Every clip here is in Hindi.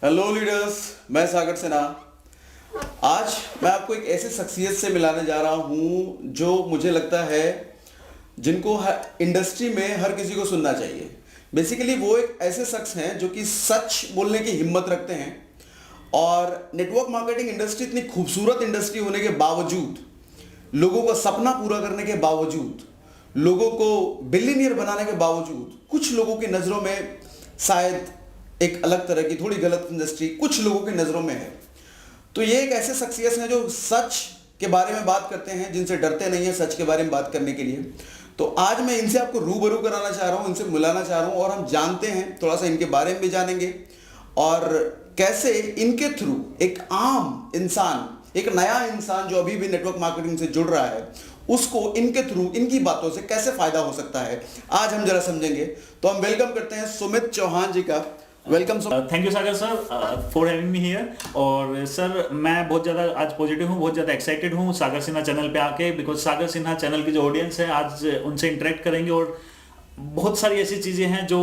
हेलो लीडर्स, मैं सागर सिन्हा। आज मैं आपको एक ऐसे शख्सियत से मिलाने जा रहा हूं जो मुझे लगता है जिनको इंडस्ट्री में हर किसी को सुनना चाहिए। बेसिकली वो एक ऐसे शख्स हैं जो कि सच बोलने की हिम्मत रखते हैं और नेटवर्क मार्केटिंग इंडस्ट्री इतनी खूबसूरत इंडस्ट्री होने के बावजूद, लोगों का सपना पूरा करने के बावजूद, लोगों को बिलियनियर बनाने के बावजूद, कुछ लोगों की नज़रों में शायद एक अलग तरह की थोड़ी गलत इंडस्ट्री कुछ लोगों की नज़रों में है। तो ये एक ऐसे शख्सियत हैं जो सच के बारे में बात करते हैं, जिनसे डरते नहीं हैं सच के बारे में बात करने के लिए। तो आज मैं इनसे आपको रूबरू कराना चाह रहा हूँ, इनसे मिलाना चाह रहा हूँ और हम जानते हैं, थोड़ा सा इनके बारे में भी जानेंगे और कैसे इनके थ्रू एक आम इंसान, एक नया इंसान जो अभी भी नेटवर्क मार्केटिंग से जुड़ रहा है, उसको इनके थ्रू, इनकी बातों से कैसे फायदा हो सकता है, आज हम जरा समझेंगे। तो हम वेलकम करते हैं सुमित चौहान जी का। Welcome sir. Thank you Sagar sir for having me here. और सर मैं बहुत ज़्यादा आज पॉजिटिव हूँ, बहुत ज़्यादा एक्साइटेड हूँ सागर सिन्हा चैनल पे आके, बिकॉज सागर सिन्हा चैनल की जो ऑडियंस है आज उनसे इंटरेक्ट करेंगे और बहुत सारी ऐसी चीज़ें हैं जो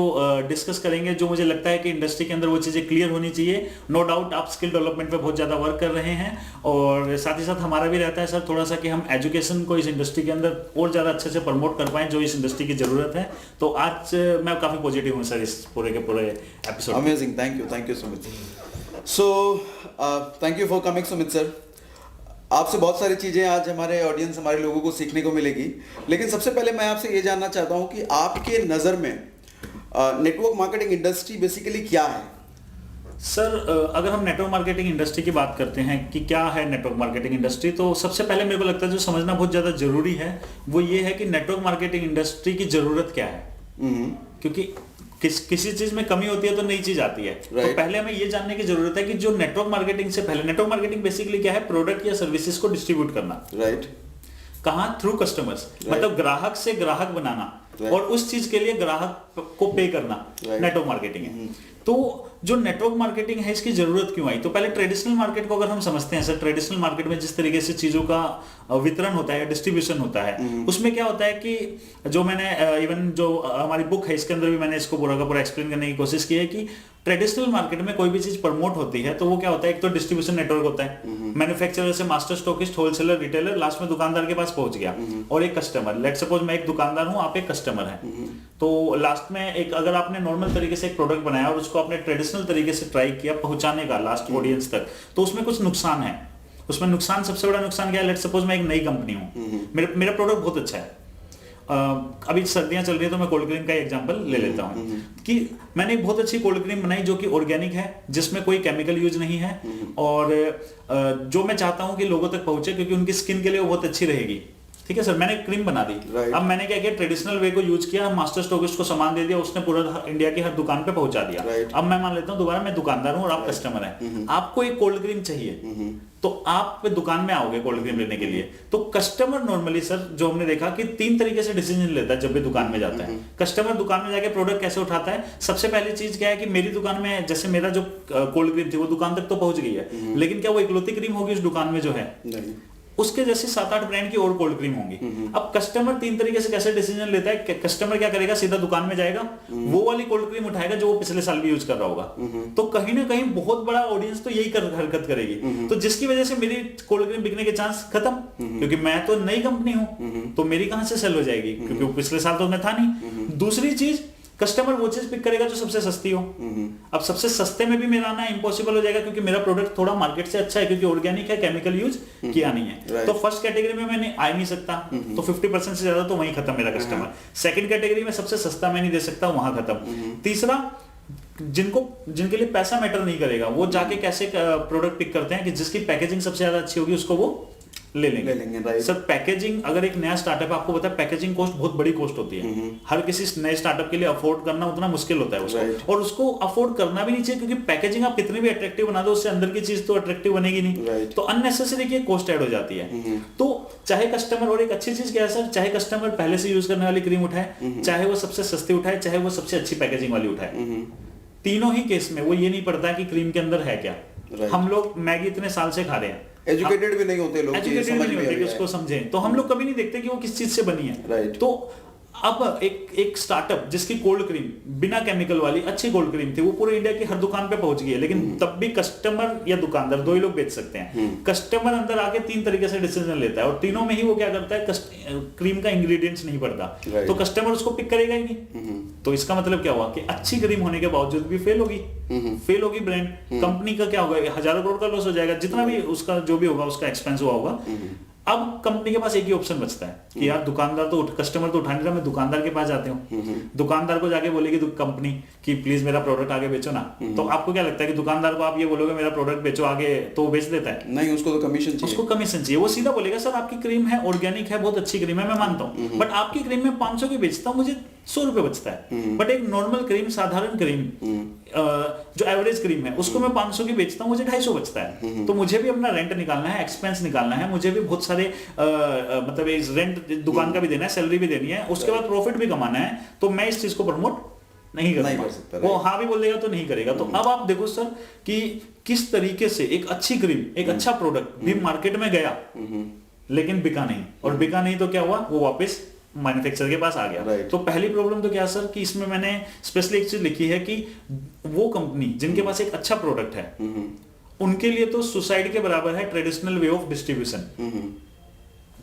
डिस्कस करेंगे जो मुझे लगता है कि इंडस्ट्री के अंदर वो चीज़ें क्लियर होनी चाहिए। नो डाउट आप स्किल डेवलपमेंट पे बहुत ज़्यादा वर्क कर रहे हैं और साथ ही साथ हमारा भी रहता है सर थोड़ा सा कि हम एजुकेशन को इस इंडस्ट्री के अंदर और ज़्यादा अच्छे से प्रमोट कर पाएँ जो इस इंडस्ट्री की ज़रूरत है। तो आज मैं काफ़ी पॉजिटिव हूँ सर इस पूरे के पूरे episode. Amazing, thank you Sumit. So thank you for coming Sumit sir. आपसे बहुत सारी चीज़ें आज हमारे ऑडियंस, हमारे लोगों को सीखने को मिलेगी, लेकिन सबसे पहले मैं आपसे ये जानना चाहता हूँ कि आपके नज़र में नेटवर्क मार्केटिंग इंडस्ट्री बेसिकली क्या है? सर अगर हम नेटवर्क मार्केटिंग इंडस्ट्री की बात करते हैं कि क्या है नेटवर्क मार्केटिंग इंडस्ट्री, तो सबसे पहले मेरे को लगता है जो समझना बहुत ज़्यादा जरूरी है वो ये है कि नेटवर्क मार्केटिंग इंडस्ट्री की ज़रूरत क्या है। क्योंकि किसी चीज में कमी होती है तो नई चीज आती है। तो पहले हमें ये जानने की जरूरत है कि जो नेटवर्क मार्केटिंग से पहले, नेटवर्क मार्केटिंग बेसिकली क्या है, प्रोडक्ट या सर्विसेज को डिस्ट्रीब्यूट करना। राइट। कहां? थ्रू कस्टमर्स, मतलब ग्राहक से ग्राहक बनाना और उस चीज के लिए ग्राहक को पे करना नेटवर्क मार्केटिंग है। तो जो नेटवर्क मार्केटिंग है इसकी जरूरत क्यों आई? तो पहले ट्रेडिशनल मार्केट को अगर हम समझते हैं सर, ट्रेडिशनल मार्केट में जिस तरीके से चीजों का वितरण होता है, डिस्ट्रीब्यूशन होता है, उसमें क्या होता है कि जो मैंने इवन जो हमारी बुक है इसके अंदर भी मैंने इसको पूरा का पूरा एक्सप्लेन करने की कोशिश की है कि ट्रेडिशनल मार्केट में कोई भी चीज प्रमोट होती है तो वो क्या होता है, एक तो डिस्ट्रीब्यूशन नेटवर्क होता है, मैन्युफैक्चरर से master stockist, wholesaler, retailer, last में दुकानदार के पास पहुंच गया और एक कस्टमर। लेट्स सपोज मैं एक दुकानदार हूं, आप एक कस्टमर हैं, तो लास्ट में एक अगर आपने नॉर्मल तरीके से एक प्रोडक्ट बनाया और उसको आपने ट्रेडिशनल तरीके से ट्राई किया पहुंचाने का लास्ट ऑडियंस तक, तो उसमें कुछ नुकसान है। उसमें नुकसान, सबसे बड़ा नुकसान क्या है? लेट्स सपोज मैं एक नई कंपनी हूं, मेरा प्रोडक्ट बहुत अच्छा है, अभी सर्दियां चल रही है तो मैं कोल्ड क्रीम का एग्जांपल ले लेता हूं कि मैंने एक बहुत अच्छी कोल्ड क्रीम बनाई जो कि ऑर्गेनिक है, जिसमें कोई केमिकल यूज नहीं है और जो मैं चाहता हूं कि लोगों तक पहुंचे क्योंकि उनकी स्किन के लिए वो बहुत अच्छी रहेगी। ठीक है सर, मैंने क्रीम बना दी। अब मैंने क्या किया, ट्रेडिशनल वे को यूज किया, मास्टर स्टॉकिस्ट को सामान दे दिया, उसने पूरा इंडिया की हर दुकान पे पहुंचा दिया। अब मैं मान लेता हूं दोबारा मैं दुकानदार हूं और आप कस्टमर हैं, आपको एक कोल्ड क्रीम चाहिए तो आप दुकान में आओगे कोल्ड क्रीम लेने के लिए। तो कस्टमर नॉर्मली सर जो हमने देखा कि 3 तरीके से डिसीजन लेता है जब भी दुकान में जाता है। कस्टमर दुकान में जाके प्रोडक्ट कैसे उठाता है? सबसे पहली चीज क्या है कि मेरी दुकान में, जैसे मेरा जो कोल्ड क्रीम थी वो दुकान तक तो पहुंच गई है, लेकिन क्या वो इकलौती क्रीम होगी उस दुकान में जो है? उसके जैसे 7-8 ब्रांड की और कोल्ड क्रीम होंगी। अब कस्टमर 3 तरीके से कैसे डिसीजन लेता है? कस्टमर क्या करेगा, सीधा दुकान में जाएगा, वो वाली कोल्ड क्रीम उठाएगा जो वो पिछले साल भी यूज कर रहा होगा। तो कहीं ना कहीं बहुत बड़ा ऑडियंस तो यही हरकत करेगी, तो जिसकी वजह से मेरी कोल्ड क्रीम बिकने के चांस खत्म, क्योंकि मैं तो नई कंपनी हूं तो मेरी कहां से सेल हो जाएगी, क्योंकि पिछले साल तो मैं था नहीं। दूसरी चीज, कस्टमर वो चीज पिक करेगा जो सबसे सस्ती हो। अब सबसे सस्ते में भी मेरा आना इम्पॉसिबल हो जाएगा क्योंकि मेरा प्रोडक्ट थोड़ा मार्केट से अच्छा है, क्योंकि ऑर्गेनिक है, केमिकल यूज किया नहीं है। तो फर्स्ट कैटेगरी में मैं आ ही नहीं सकता, तो 50% से ज्यादा तो वहीं खत्म मेरा कस्टमर। सेकंड कैटेगरी में सबसे सस्ता मैं नहीं दे सकता, वहां खत्म। तीसरा, जिनके लिए पैसा मैटर नहीं करेगा वो जाके कैसे प्रोडक्ट पिक करते हैं कि जिसकी पैकेजिंग सबसे ज्यादा अच्छी होगी उसको वो ले लेंगे। सर पैकेजिंग, अगर एक नया स्टार्टअप, आपको पता है पैकेजिंग कॉस्ट बहुत बड़ी कॉस्ट होती है, हर किसी नए स्टार्टअप के लिए अफोर्ड करना उतना मुश्किल होता है उसको, और उसको अफोर्ड करना भी नहीं चाहिए क्योंकि पैकेजिंग आप कितनी भी अट्रैक्टिव बना दो उससे अंदर की चीज तो अट्रैक्टिव बनेगी नहीं, तो अननेसेसरी की कॉस्ट ऐड हो जाती है। तो चाहे कस्टमर, और एक अच्छी चीज क्या है सर, चाहे कस्टमर पहले से यूज करने वाली क्रीम उठाए, चाहे वो सबसे सस्ती उठाए, चाहे वो सबसे अच्छी पैकेजिंग वाली उठाए, तीनों ही केस में वो ये नहीं पड़ता कि क्रीम के अंदर है क्या। हम लोग मैगी इतने साल से खा रहे हैं, एजुकेटेड भी नहीं होते लोग, एजुकेटेड भी नहीं होते कि उसको समझें, तो हम लोग कभी नहीं देखते कि वो किस चीज से बनी है। राइट। तो अब एक स्टार्टअप जिसकी कोल्ड क्रीम बिना केमिकल वाली अच्छी कोल्ड क्रीम थी, वो पूरे इंडिया की हर दुकान पे पहुंच गई है, लेकिन तब भी कस्टमर या दुकानदार दो ही लोग बेच सकते हैं। कस्टमर अंदर आके 3 तरीके से डिसीजन लेता है और तीनों में ही वो क्या करता है, क्रीम का इंग्रेडिएंट्स नहीं पड़ता, तो कस्टमर उसको पिक करेगा ही नहीं। तो इसका मतलब क्या हुआ कि अच्छी क्रीम होने के बावजूद भी फेल होगी ब्रांड, कंपनी का क्या होगा, हजारों करोड़ का लॉस हो जाएगा, जितना भी उसका जो भी होगा उसका एक्सपेंस हुआ होगा। अब कंपनी के पास एक ही ऑप्शन बचता है कि यार दुकानदार तो कस्टमर तो उठा नहीं रहा, मैं दुकानदार के पास जाती हूँ, दुकानदार को जाके बोलेगी कंपनी कि प्लीज मेरा प्रोडक्ट आगे बेचो ना। तो आपको क्या लगता है कि दुकानदार को आप ये बोलोगे मेरा प्रोडक्ट बेचो आगे, तो वो बेच देता है? नहीं, उसको तो कमीशन चाहिए। उसको कमीशन चाहिए। वो सीधा बोलेगा सर आपकी क्रीम है, ऑर्गेनिक है, बहुत अच्छी क्रीम है, मैं मानता हूँ, बट आपकी क्रीम में 500 की बेचता हूँ, मुझे 100 रुपए बचता है। बट एक नॉर्मल क्रीम, साधारण क्रीम, जो एवरेज क्रीम है, उसको मैं 500 की बेचता हूँ, मुझे 250 बचता है। तो मुझे भी अपना रेंट निकालना है, एक्सपेंस निकालना है, मुझे भी बहुत सारे मतलब रेंट दुकान का भी देना है, सैलरी भी देनी है, उसके बाद प्रॉफिट भी कमाना है। तो मैं इस चीज को प्रमोट नहीं कर सकता। वो हाँ भी बोल देगा तो नहीं करेगा। तो अब आप देखो सर कि किस तरीके से एक अच्छी क्रीम, एक अच्छा प्रोडक्ट भी मार्केट में गया, लेकिन बिका नहीं, और बिका नहीं तो क्या हुआ, वो वापस मैन्युफैक्चरर के पास आ गया। तो पहली प्रॉब्लम तो क्या सर कि इसमें मैंने स्पेशली एक चीज लिखी है कि वो कंपनी जिनके पास एक अच्छा प्रोडक्ट है, उनके लिए तो सुसाइड के बराबर है ट्रेडिशनल वे ऑफ डिस्ट्रीब्यूशन।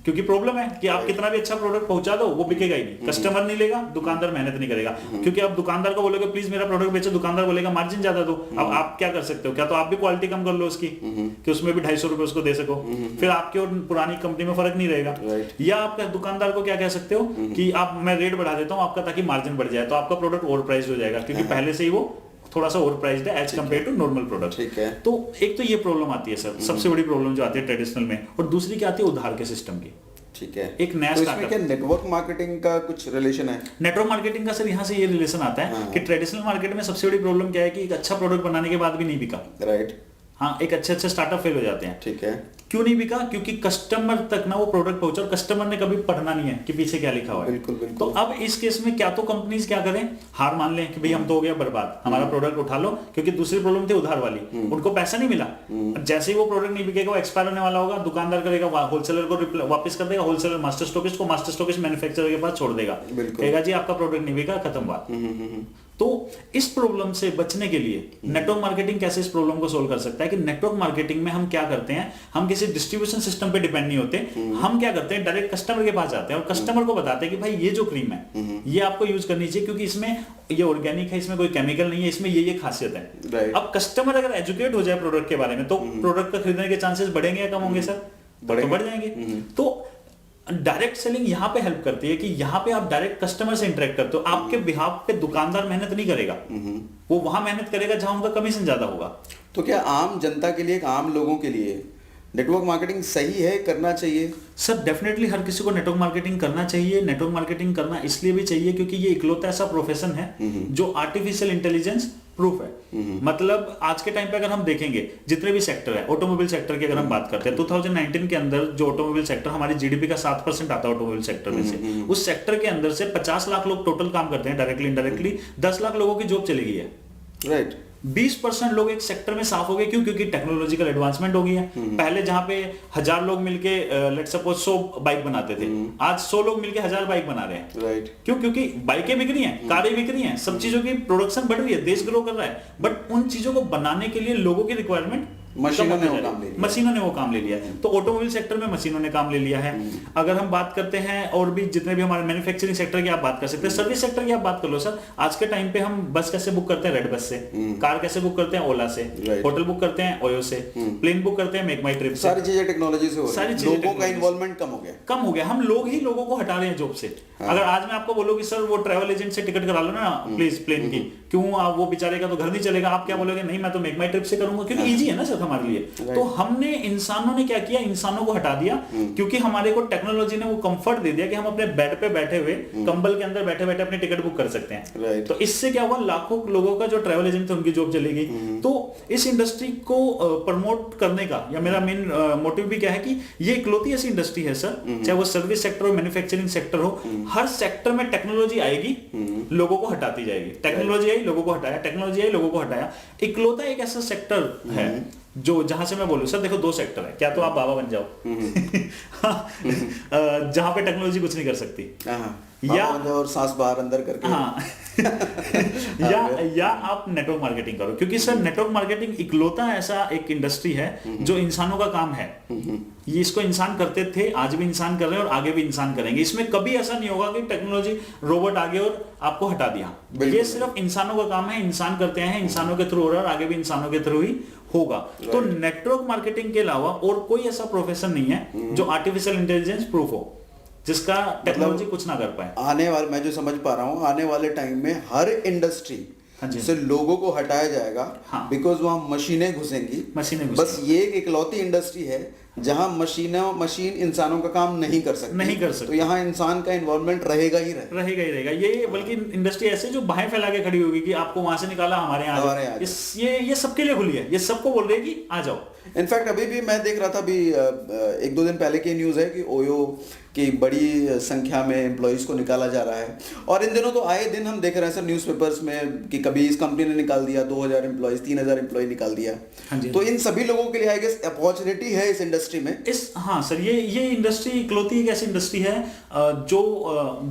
क्योंकि प्रॉब्लम है कि आप कितना भी अच्छा प्रोडक्ट पहुंचा दो, वो बिकेगा ही नहीं, कस्टमर नहीं लेगा, दुकानदार मेहनत नहीं करेगा। क्योंकि आप दुकानदार को बोलोगे प्लीज मेरा प्रोडक्ट बेचो, दुकानदार बोलेगा मार्जिन ज्यादा दो। अब आप क्या कर सकते हो, क्या तो आप भी क्वालिटी कम कर लो उसकी कि उसमें भी 250 रुपए उसको दे सको, फिर आपके और पुरानी कंपनी में फर्क नहीं रहेगा। या आप दुकानदार को क्या कह सकते हो कि आप मैं रेट बढ़ा देता हूँ आपका ताकि मार्जिन बढ़ जाए, तो आपका प्रोडक्ट ओवर प्राइस हो जाएगा, क्योंकि पहले से ही वो थोड़ा सा ओवर प्राइस्ड है as compare to normal product. ठीक है। तो एक तो ये प्रॉब्लम आती है सर, सबसे बड़ी प्रॉब्लम जो आती है ट्रेडिशनल में, और दूसरी क्या आती है उधार के सिस्टम की। ठीक है। एक नया तो इसमें क्या नेटवर्क मार्केटिंग का कुछ रिलेशन है? नेटवर्क मार्केटिंग का सर यहाँ से ये रिलेशन आता है कि ट्रेडिशनल मार्केट में सबसे बड़ी प्रॉब्लम क्या है कि एक अच्छा प्रोडक्ट बनाने के बाद भी नहीं बिका। राइट। हाँ, एक अच्छे स्टार्टअप फेल हो जाते हैं। ठीक है। क्यों नहीं बिका? क्योंकि कस्टमर तक ना वो प्रोडक्ट पहुंचा और कस्टमर ने कभी पढ़ना नहीं है कि पीछे क्या लिखा हुआ है। बिल्कुल बिल्कुल। तो अब इस केस में क्या तो कंपनीज क्या करें, हार मान लें कि भाई हम तो हो गया बर्बाद, हमारा प्रोडक्ट उठा लो, क्योंकि दूसरी प्रॉब्लम थी उधार वाली, उनको पैसा नहीं मिला। जैसे ही वो प्रोडक्ट नहीं बिकेगा, वो एक्सपायर होने वाला होगा, दुकानदार करेगा होलसेलर को वापस कर देगा, होलसेलर मास्टर स्टॉकिस्ट को, मास्टर स्टॉकिस्ट मैन्युफैक्चरर के पास छोड़ देगा, कहेगा जी आपका प्रोडक्ट नहीं बिका, खत्म बात। तो इस प्रॉब्लम से बचने के लिए नेटवर्क मार्केटिंग कैसे इस प्रॉब्लम को सोल्व कर सकता है कि नेटवर्क मार्केटिंग में हम क्या करते हैं, हम किसी डिस्ट्रीब्यूशन सिस्टम पे डिपेंड नहीं होते, हम क्या करते हैं डायरेक्ट कस्टमर के पास जाते हैं और कस्टमर को बताते हैं कि भाई ये जो क्रीम है ये आपको यूज करनी चाहिए, क्योंकि इसमें ये ऑर्गेनिक है, इसमें कोई केमिकल नहीं है, इसमें ये खासियत है। अब कस्टमर अगर एजुकेट हो जाए प्रोडक्ट के बारे में, तो प्रोडक्ट का खरीदने के चांसेस बढ़ेंगे या कम होंगे सर? तो बढ़ जाएंगे। तो डायरेक्ट सेलिंग यहाँ पे हेल्प करती है कि यहाँ पे आप डायरेक्ट कस्टमर से इंटरेक्ट करते हो, आपके बिहाफ पे दुकानदार मेहनत नहीं करेगा, वो वहां मेहनत करेगा जहां उनका कमीशन ज्यादा होगा। तो क्या आम जनता के लिए, आम लोगों के लिए नेटवर्क मार्केटिंग सही है, करना चाहिए? सर डेफिनेटली हर किसी को नेटवर्क मार्केटिंग करना चाहिए। नेटवर्क मार्केटिंग करना इसलिए भी चाहिए क्योंकि ये इकलौता ऐसा प्रोफेशन है जो आर्टिफिशियल इंटेलिजेंस प्रूफ है। मतलब आज के टाइम पे अगर हम देखेंगे जितने भी सेक्टर है, ऑटोमोबाइल सेक्टर की अगर हम बात करते हैं, 2019 के अंदर जो ऑटोमोबाइल सेक्टर हमारी जीडीपी का 7% आता है ऑटोमोबाइल सेक्टर में से, उस सेक्टर के अंदर से 50 लाख लोग टोटल काम करते हैं डायरेक्टली इनडायरेक्टली, 10 लाख लोगों की जॉब चली गई है। राइट। 20% लोग एक सेक्टर में साफ हो गए। क्यों? क्योंकि टेक्नोलॉजिकल एडवांसमेंट हो गई है। पहले जहां पे 1000 लोग मिलके लेट्स सपोज 100 बाइक बनाते थे, आज 100 लोग मिलके 1000 बाइक बना रहे हैं। राइट। क्यों? क्योंकि बाइकें बिक रही हैं, कारें बिक रही हैं, सब चीजों की प्रोडक्शन बढ़ रही है, देश ग्रो कर रहा है, बट उन चीजों को बनाने के लिए लोगों की रिक्वायरमेंट मशीनों ने वो काम ले लिया है। तो ऑटोमोबाइल सेक्टर में मशीनों ने काम ले लिया है। अगर हम बात करते हैं और भी जितने भी हमारे मैन्युफैक्चरिंग सेक्टर की आप बात कर सकते हैं, सर्विस सेक्टर की आप बात कर लो सर। आज के टाइम पे हम बस कैसे बुक करते हैं? रेड बस से। कार कैसे बुक करते हैं? ओला से। होटल बुक करते हैं ओयो से। प्लेन बुक करते हैं मेक माई ट्रिप से। सारी चीजें टेक्नोलॉजी से हो रही है। सारी चीजें लोगों का इन्वॉल्वमेंट कम हो गया। हम लोग ही लोगों को हटा रहे हैं जॉब से। अगर आज मैं आपको बोलूँ कि सर वो ट्रैवल एजेंट से टिकट करा लो ना प्लीज प्लेन की, क्यों? आप वो बेचारे का तो घर नहीं चलेगा, आप क्या बोलोगे? नहीं मैं तो मेक माई ट्रिप से करूंगा, क्योंकि इजी है ना सर हमारे लिए। तो हमने इंसानों ने क्या किया, इंसानों को हटा दिया, क्योंकि हमारे को टेक्नोलॉजी ने वो कंफर्ट दे दिया कि हम अपने बेड पे बैठे हुए कंबल के अंदर बैठे बैठे अपनी टिकट बुक कर सकते हैं। तो इससे क्या हुआ, लाखों लोगों का जो ट्रैवल एजेंट थे उनकी जॉब चली गई। तो इस इंडस्ट्री को प्रमोट करने का या मेरा मेन मोटिव भी क्या है कि ये इकलौती ऐसी इंडस्ट्री है सर, चाहे वो सर्विस सेक्टर हो, मैन्युफैक्चरिंग सेक्टर हो, हर सेक्टर में टेक्नोलॉजी आएगी, लोगों को हटाती जाएगी। टेक्नोलॉजी आई, लोगों को हटाया, टेक्नोलॉजी आई, लोगों को हटाया। इकलौता एक ऐसा सेक्टर है जो जहां से मैं बोलूं सर, देखो 2 सेक्टर है, क्या तो आप बाबा बन जाओ जहां पे टेक्नोलॉजी कुछ नहीं कर सकती। या और सांस बाहर अंदर करके। हाँ या आप नेटवर्क मार्केटिंग करो, क्योंकि सर नेटवर्क मार्केटिंग इकलौता ऐसा एक इंडस्ट्री है जो इंसानों का काम है। ये इसको इंसान करते थे, आज भी इंसान कर रहे हैं और आगे भी इंसान करेंगे। इसमें कभी ऐसा नहीं होगा कि टेक्नोलॉजी रोबोट आगे और आपको हटा दिया। ये सिर्फ इंसानों का काम है, इंसान करते हैं, इंसानों के थ्रू हो रहा है और आगे भी इंसानों के थ्रू ही होगा। तो नेटवर्क मार्केटिंग के अलावा और कोई ऐसा प्रोफेशन नहीं है जो आर्टिफिशियल इंटेलिजेंस प्रूफ हो, जिसका टेक्नोलॉजी कुछ ना कर पाए। आने वाले, मैं जो समझ पा रहा हूँ, आने वाले टाइम में हर इंडस्ट्री से लोगों को हटाया जाएगा, बिकॉज वहाँ मशीनें घुसेंगी। बस ये एक इकलौती इंडस्ट्री है जहाँ मशीन इंसानों का काम नहीं कर सकती। तो यहाँ इंसान का इन्वॉल्वमेंट रहेगा ही रहेगा। ये बल्कि इंडस्ट्री ऐसे जो बाहें फैला के खड़ी होगी कि आपको वहां से निकाला, हमारे यहाँ ये सबके लिए खुली है, ये सबको बोल रही है कि आ जाओ। इनफैक्ट अभी भी मैं देख रहा था, अभी 1-2 दिन पहले की न्यूज़ है कि ओयो की बड़ी संख्या में एम्प्लॉइज को निकाला जा रहा है। और इन दिनों तो आए दिन हम देख रहे हैं सर न्यूज़पेपर्स में कि कभी इस कंपनी ने निकाल दिया 2000 एम्प्लॉइज, 3000 एम्प्लॉय निकाल दिया। तो इन सभी लोगों के लिए आई गेस अपॉर्चुनिटी है इस इंडस्ट्री में। हाँ सर, ये इंडस्ट्री इकलौती एक ऐसी इंडस्ट्री है जो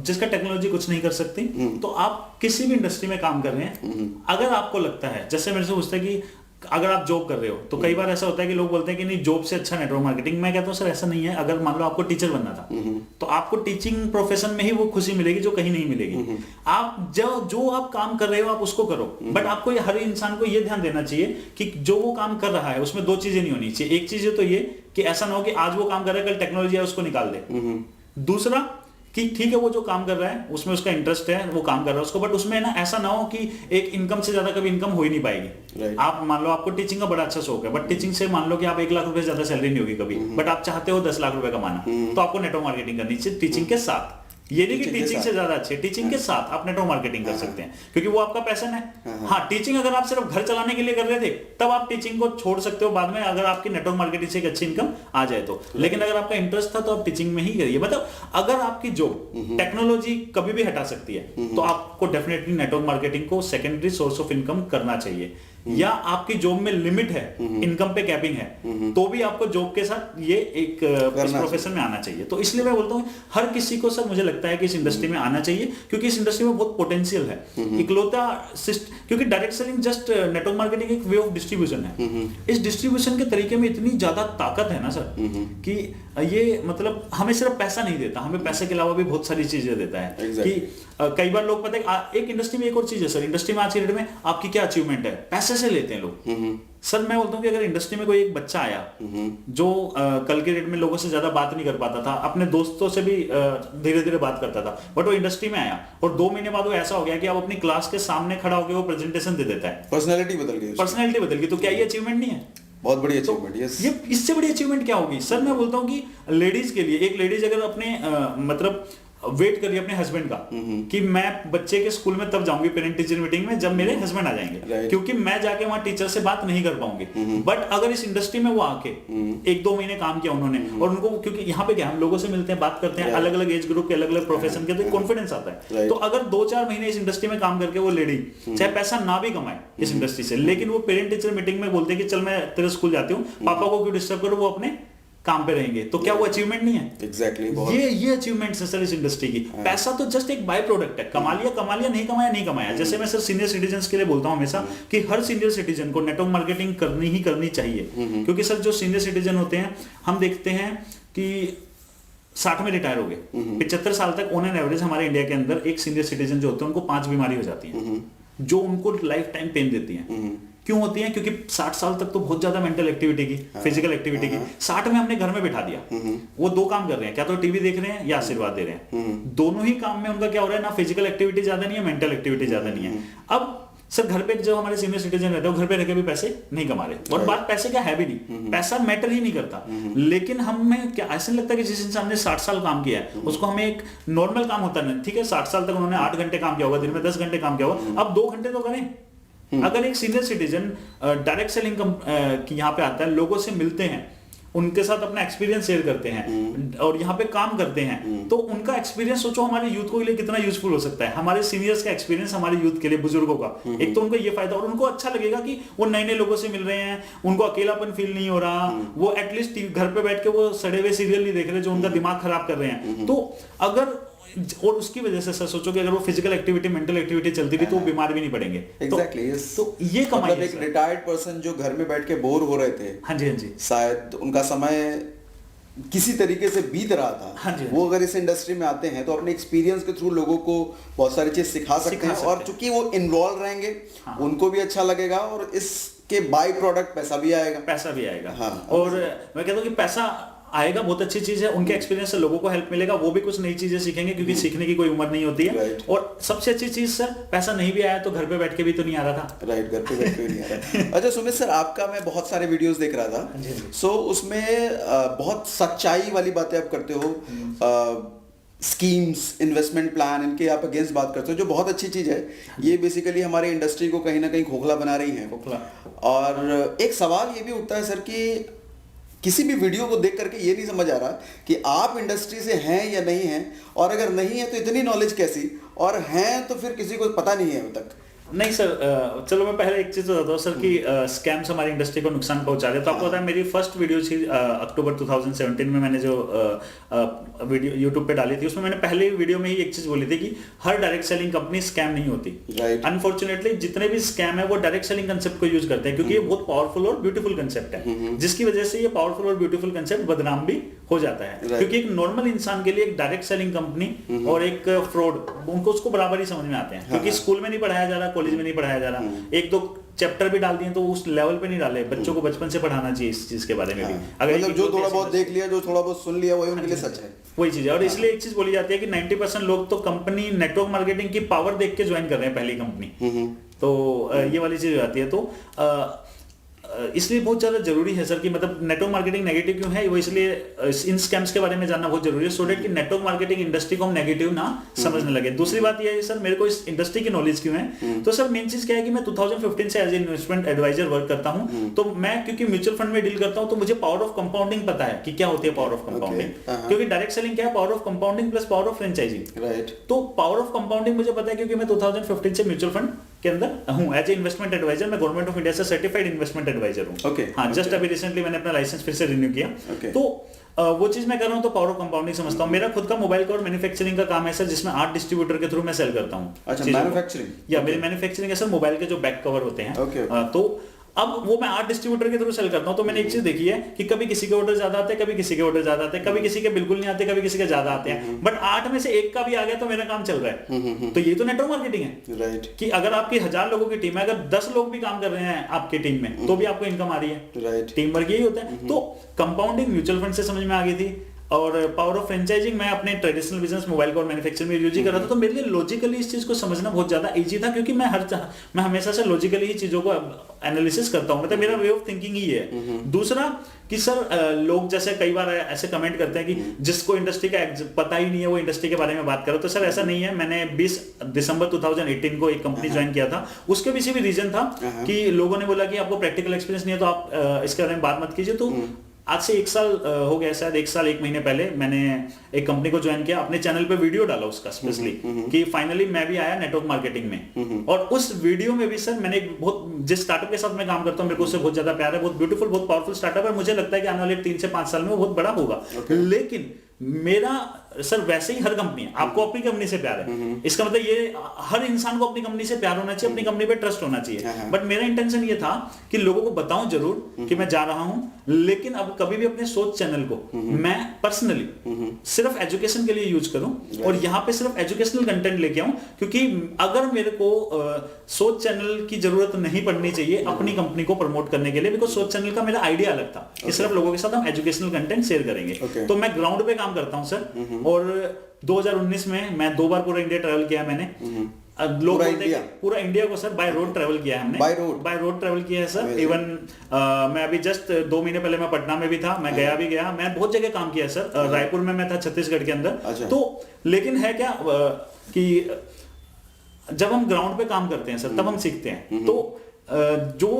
जिसका टेक्नोलॉजी कुछ नहीं कर सकती। तो आप किसी भी इंडस्ट्री में काम कर रहे हैं, अगर आपको लगता है, जैसे मेरे से पूछते हैं कि अगर आप जॉब कर रहे हो, तो कई बार ऐसा होता है कि लोग बोलते हैं कि नहीं जॉब से अच्छा नेटवर्क मार्केटिंग। मैं कहता हूँ सर ऐसा नहीं है। अगर मान लो आपको टीचर बनना था, तो आपको टीचिंग प्रोफेशन में ही वो खुशी मिलेगी जो कहीं नहीं मिलेगी। आप जो आप काम कर रहे हो आप उसको करो, बट आपको हर इंसान को ये ध्यान देना चाहिए कि जो वो काम कर रहा है उसमें 2 चीजें नहीं होनी चाहिए। एक चीज तो ये कि ऐसा ना हो कि आज वो काम कर रहा है, कल टेक्नोलॉजी है उसको निकाल दे। दूसरा कि ठीक है वो जो काम कर रहा है उसमें उसका इंटरेस्ट है, वो काम कर रहा है उसको, बट उसमें ना ऐसा ना हो कि एक इनकम से ज्यादा कभी इनकम हो ही नहीं पाएगी। आप मान लो आपको टीचिंग का बड़ा अच्छा शौक है, बट टीचिंग से मान लो कि आप 1 लाख रुपए से ज्यादा सैलरी नहीं होगी कभी, बट आप चाहते हो 10 लाख रुपए कमाना, तो आपको नेटवर्क मार्केटिंग करनी चाहिए टीचिंग के साथ। ये नहीं कि टीचिंग से ज्यादा अच्छे, टीचिंग के साथ आप नेटवर्क मार्केटिंग कर सकते हैं, क्योंकि वो आपका पैशन है। हाँ, टीचिंग अगर आप सिर्फ घर चलाने के लिए कर रहे थे तब आप टीचिंग को छोड़ सकते हो बाद में, अगर आपकी नेटवर्क मार्केटिंग से एक अच्छी इनकम आ जाए तो। लेकिन अगर आपका इंटरेस्ट था तो आप टीचिंग में ही करिए। मतलब अगर आपकी जॉब टेक्नोलॉजी कभी भी हटा सकती है तो आपको डेफिनेटली नेटवर्क मार्केटिंग को सेकेंडरी सोर्स ऑफ इनकम करना चाहिए। या आपकी जॉब में लिमिट है, इनकम पे कैपिंग है, तो भी आपको जॉब के साथ ये एक प्रोफेशन में आना चाहिए। तो इसलिए मैं बोलता हूँ हर किसी को सर मुझे लगता है कि इस इंडस्ट्री में आना चाहिए, क्योंकि इस इंडस्ट्री में बहुत पोटेंशियल है। इकलौता क्योंकि direct selling just network marketing एक वे ऑफ डिस्ट्रीब्यूशन है। इस डिस्ट्रीब्यूशन के तरीके में इतनी ज्यादा ताकत है ना सर कि ये मतलब हमें सिर्फ पैसा नहीं देता, हमें पैसे के अलावा भी बहुत सारी चीजें देता है। कि कई बार लोग पता है एक इंडस्ट्री में एक और चीज है सर, इंडस्ट्री में आज की डेट में आपकी क्या अचीवमेंट है, पैसे से लेते हैं लोग। सर मैं बोलता हूँ कि अगर इंडस्ट्री में कोई एक बच्चा आया जो कल के डेट में लोगों से ज्यादा बात नहीं कर पाता था, अपने दोस्तों से भी धीरे धीरे बात करता था, बट वो इंडस्ट्री में आया और 2 महीने बाद वो ऐसा हो गया कि अब अपनी क्लास के सामने खड़ा होकर वो प्रेजेंटेशन दे देता है। पर्सनैलिटी बदल गई। तो क्या ये अचीवमेंट नहीं है? बहुत बड़ी अचीवमेंट। ये इससे बड़ी अचीवमेंट क्या होगी सर? मैं बोलता हूँ कि लेडीज के लिए, एक लेडीज अगर अपने मतलब वेट करिए अपने हस्बैंड का कि मैं बच्चे के स्कूल में तब जाऊंगी पेरेंट टीचर मीटिंग में जब मेरे हस्बैंड आ जाएंगे, क्योंकि मैं जाके वहां टीचर से बात नहीं कर पाऊंगी। बट अगर इस इंडस्ट्री में वो आके 1-2 महीने काम किया उन्होंने, और उनको क्योंकि यहाँ पे क्या हम लोगों से मिलते हैं, बात करते हैं, अलग अलग एज ग्रुप के, अलग अलग प्रोफेशन के, तो कॉन्फिडेंस आता है। तो अगर 2-4 महीने इस इंडस्ट्री में काम करके वो लेडी चाहे पैसा ना भी कमाए इस इंडस्ट्री से, लेकिन वो पेरेंट टीचर मीटिंग में बोलते हैं कि चल मैं तेरे स्कूल जाती हूँ, पापा को क्यों डिस्टर्ब करूँ, वो अपने काम पे रहेंगे, तो क्या वो अचीवमेंट नहीं है? एग्जैक्टली ये अचीवमेंट है सर इस इंडस्ट्री की। पैसा तो जस्ट एक बाय प्रोडक्ट है, कमा लिया नहीं कमाया। जैसे मैं सर सीनियर सिटीजन के लिए बोलता हूं हमेशा कि हर सीनियर सिटीजन को नेटवर्क मार्केटिंग करनी चाहिए, क्योंकि सर जो सीनियर सिटीजन होते हैं हम देखते हैं कि 60 में रिटायर हो गए, 75 साल तक ऑन एन एवरेज हमारे इंडिया के अंदर एक सीनियर सिटीजन जो होते हैं उनको 5 बीमारी हो जाती है जो उनको लाइफ टाइम पेन देती है। क्यों होती है? क्योंकि 60 साल तक तो बहुत ज्यादा मेंटल एक्टिविटी की, फिजिकल एक्टिविटी की, 60 में हमने घर में बिठा दिया, वो 2 काम कर रहे हैं, क्या तो टीवी देख रहे हैं या आशीर्वाद दे रहे हैं। दोनों ही काम में उनका क्या हो रहा है, ना फिजिकल एक्टिविटी ज्यादा नहीं है, मेंटल एक्टिविटी ज्यादा नहीं है। अब सर घर पे जो हमारे सीनियर सिटीजन रहते हैं घर पे रहकर भी पैसे नहीं कमा रहे, और बात पैसे का है भी नहीं, पैसा मैटर ही नहीं करता। लेकिन हमें क्या ऐसा लगता है कि जिस इंसान ने 60 साल काम किया है उसको हमें एक नॉर्मल काम होता है, ठीक है 60 साल तक उन्होंने 8 घंटे काम किया होगा, दिन में 10 घंटे काम किया होगा, अब 2 घंटे तो करें। अगर एक सीनियर सिटीजन डायरेक्ट सेलिंग यहाँ पे आता है, लोगों से मिलते हैं, उनके साथ अपना एक्सपीरियंस शेयर करते हैं और यहाँ पे काम करते हैं, तो उनका एक्सपीरियंस सोचो हमारे यूथ के लिए कितना यूजफुल हो सकता है। हमारे सीनियर्स का एक्सपीरियंस हमारे यूथ के लिए, बुजुर्गों का, एक तो उनको ये फायदा, और उनको अच्छा लगेगा कि वो नए नए लोगों से मिल रहे हैं, उनको अकेलापन फील नहीं हो रहा, वो एटलीस्ट घर पे बैठ के वो सड़े हुए सीरियल नहीं देख रहे जो उनका दिमाग खराब कर रहे हैं। तो अगर और उसकी वजह से सर सोचो कि अगर वो फिजिकल एक्टिविटी मेंटल एक्टिविटी चलती भी तो वो बीमार भी नहीं पड़ेंगे। एग्जैक्टली तो ये कमाई मतलब एक रिटायर्ड पर्सन जो घर में बैठ के बोर हो रहे थे, हाँ जी, शायद उनका समय किसी तरीके से बीत रहा था, हाँ जी, वो अगर इस इंडस्ट्री में आते हैं तो अपने एक्सपीरियंस के थ्रू लोगों को बहुत सारी चीज सिखा सकते हैं और चूंकि वो इन्वॉल्व रहेंगे, हाँ, उनको भी अच्छा लगेगा और इसके बाई प्रोडक्ट पैसा भी आएगा। हाँ, और मैं कहता हूँ कि पैसा आएगा, बहुत अच्छी चीज है, उनके एक्सपीरियंस से लोगों को हेल्प मिलेगा, वो भी कुछ नई चीजें सीखेंगे क्योंकि सीखने की कोई उम्र नहीं होती है। और सबसे अच्छी चीज सर, पैसा नहीं भी आया तो घर पे बैठ के भी तो नहीं आ रहा था। राइट, घर पे बैठ के भी नहीं आ रहा। अच्छा सुमित सर, आपका मैं बहुत सारे वीडियोस देख रहा था, सो उसमें बहुत सच्चाई वाली बातें आप करते हो, स्कीम्स, इन्वेस्टमेंट प्लान, इनके आप अगेंस्ट बात करते हो, जो बहुत अच्छी चीज है। ये बेसिकली हमारे इंडस्ट्री को कहीं ना कहीं खोखला बना रही है। और एक सवाल ये भी उठता है सर कि किसी भी वीडियो को देख करके ये नहीं समझ आ रहा कि आप इंडस्ट्री से हैं या नहीं हैं, और अगर नहीं है तो इतनी नॉलेज कैसी, और हैं तो फिर किसी को पता नहीं है अभी तक। नहीं सर, चलो मैं पहले एक चीज बताता हूँ सर कि स्कैम्स हमारी इंडस्ट्री को नुकसान पहुंचा रहे हैं। तो आपको पता है मेरी फर्स्ट वीडियो थी अक्टूबर 2017 में, मैंने जो वीडियो यूट्यूब पे डाली थी, उसमें मैंने पहले वीडियो में ही एक चीज बोली थी कि हर डायरेक्ट सेलिंग कंपनी स्कैम नहीं होती। अनफॉर्चुनेटली जितने भी स्कैम है वो डायरेक्ट सेलिंग कंसेप्ट को यूज करते हैं, क्योंकि ये बहुत पावरफुल और ब्यूटीफुल कंसेप्ट है, जिसकी वजह से ये पावरफुल और ब्यूटीफुल कंसेप्ट बदनाम भी हो जाता है। क्योंकि एक नॉर्मल इंसान के लिए एक डायरेक्ट सेलिंग कंपनी और एक फ्रॉड, उनको उसको बराबर ही समझ में आते हैं, क्योंकि स्कूल में नहीं पढ़ाया जा रहा, कॉलेज में नहीं पढ़ाया जा रहा, एक दो चैप्टर भी डाल दिए तो उस लेवल पे नहीं डाले। बच्चों को बचपन से पढ़ाना चाहिए इस चीज के बारे में भी। अगर मतलब जो थोड़ा बहुत देख लिया, जो थोड़ा बहुत सुन लिया, वही उनके लिए सच है, वही चीज है। और इसलिए एक चीज बोली जाती है कि 90% लोग तो कंपनी नेटवर्क मार्केटिंग की पावर देख के ज्वाइन कर रहे हैं पहली कंपनी, तो ये वाली चीज आती है। तो इसलिए बहुत ज्यादा जरूरी है सर कि मतलब नेटवर्क मार्केटिंग नेगेटिव क्यों है, वो इसलिए इन स्कैम्स के बारे में जानना बहुत जरूरी है, सो दैट कि नेटवर्क मार्केटिंग इंडस्ट्री को हम नेगेटिव ना समझने लगे। दूसरी बात ये है सर, मेरे को इस इंडस्ट्री की नॉलेज क्यों है, तो सर मेन चीज क्या है कि मैं 2015 से as a investment advisor work करता हूं। तो मैं क्योंकि म्यूचुअल फंड में डील करता हूं, तो मुझे पावर ऑफ कंपाउंडिंग पता है कि क्या होती है पावर ऑफ कंपाउंडिंग, क्योंकि डायरेक्ट सेलिंग क्या है, power of compounding plus power of franchising. Right, तो पावर ऑफ कंपाउंडिंग मुझे पता है क्योंकि मैं 2015 से म्यूचुअल फंड के अंदर हूं एज ए इन्वेस्टमेंट एडवाइजर। मैं गवर्नमेंट ऑफ इंडिया से सर्टिफाइड इन्वेस्टमेंट एडवाइजर हूं। हाँ, जस्ट अभी रिसेंटली मैंने अपना लाइसेंस फिर से रिन्यू किया। तो वो चीज मैं कर रहा हूं, तो पावर ऑफ कंपाउंडिंग समझता हूं। मेरा खुद का मोबाइल कवर मैन्युफैक्चरिंग का काम है सर, जिसमें 8 डिस्ट्रीब्यूटर के थ्रू मैं सेल करता हूं। अच्छा, मैन्युफैक्चरिंग या मेरी मैन्युफैक्चरिंग है सर, मोबाइल के जो बैक कवर होते हैं। तो अब वो मैं 8 डिस्ट्रीब्यूटर के थ्रू सेल करता हूं। तो मैंने एक चीज देखी है कि कभी किसी के ऑर्डर ज्यादा आते हैं, कभी किसी के ऑर्डर ज्यादा आते हैं, कभी किसी के बिल्कुल नहीं आते, कभी किसी के ज्यादा आते हैं, बट 8 में से एक का भी आ गया तो मेरा काम चल रहा है। तो ये तो नेटवर्क मार्केटिंग है। राइट, कि अगर आपकी 1000 लोगों की टीम है, अगर 10 लोग भी काम कर रहे हैं आपकी टीम में, तो भी आपको इनकम आ रही है। राइट, टीम वर्क यही होता है। तो कंपाउंडिंग म्यूचुअल फंड से समझ में आ गई थी, और पावर ऑफ फ्रेंचाइजिंग मैं अपने ट्रेडिशनल बिजनेस मोबाइल और मैन्युफैक्चरिंग में यूज कर रहा था। तो मेरे लिए लॉजिकली इस चीज को समझना बहुत ज्यादा इजी था, क्योंकि मैं हमेशा से लॉजिकली ही चीजों को एनालिसिस करता हूं, मतलब मेरा वे ऑफ थिंकिंग ही है। दूसरा कि सर लोग जैसे कई बार ऐसे कमेंट करते हैं कि जिसको इंडस्ट्री का पता ही नहीं है वो इंडस्ट्री के बारे में बात करो। तो सर ऐसा नहीं है। मैंने 20 दिसंबर 2018 को एक कंपनी ज्वाइन किया था। उसके पीछे भी रीजन था कि लोगों ने बोला कि आपको प्रैक्टिकल एक्सपीरियंस नहीं है, तो आप इसके बारे में बात मत कीजिए। तो आज से 1 साल हो गया, शायद 1 साल 1 महीने पहले मैंने एक कंपनी को ज्वाइन किया, अपने चैनल पे वीडियो डाला उसका स्पेशली कि फाइनली मैं भी आया नेटवर्क मार्केटिंग में। और उस वीडियो में भी सर मैंने बहुत, जिस स्टार्टअप के साथ मैं काम करता हूं, मेरे को उससे बहुत ज्यादा प्यार है, बहुत ब्यूटीफुल, बहुत पावरफुल स्टार्टअप है। मुझे लगता है कि आने वाले 3 से 5 साल में वो बहुत बड़ा होगा। लेकिन मेरा सर वैसे ही हर कंपनी है, आपको अपनी कंपनी से प्यार है, इसका मतलब ये हर इंसान को अपनी कंपनी से प्यार होना चाहिए, अपनी कंपनी पे ट्रस्ट होना चाहिए। बट मेरा इंटेंशन ये था कि लोगों को बताऊं जरूर कि मैं जा रहा हूं, लेकिन अब कभी भी अपने सोच चैनल को मैं पर्सनली सिर्फ एजुकेशन के लिए यूज करूं, और यहां पे सिर्फ एजुकेशनल कंटेंट लेके आऊं। क्योंकि अगर मेरे को सोच चैनल की जरूरत नहीं पड़नी चाहिए अपनी कंपनी को प्रमोट करने के लिए, बिकॉज सोच चैनल का मेरा आइडिया अलग था कि सिर्फ लोगों के साथ हम एजुकेशनल कंटेंट शेयर करेंगे। तो मैं ग्राउंड पे काम करता हूं सर। और 2019 में मैं 2 बार पूरा इंडिया ट्रैवल किया मैंने। लोग बोलते हैं पूरा इंडिया को सर बाय रोड ट्रैवल किया है हमने, बाय रोड ट्रैवल किया है सर। इवन मैं अभी जस्ट 2 महीने पहले मैं पटना में भी था, मैं गया भी गया, मैं बहुत जगह काम किया है सर। रायपुर में मैं था, छत्तीसगढ़ के अंदर। तो लेकिन है क्या कि जब हम ग्राउंड पे काम करते हैं सर, तब हम सीखते हैं। तो जो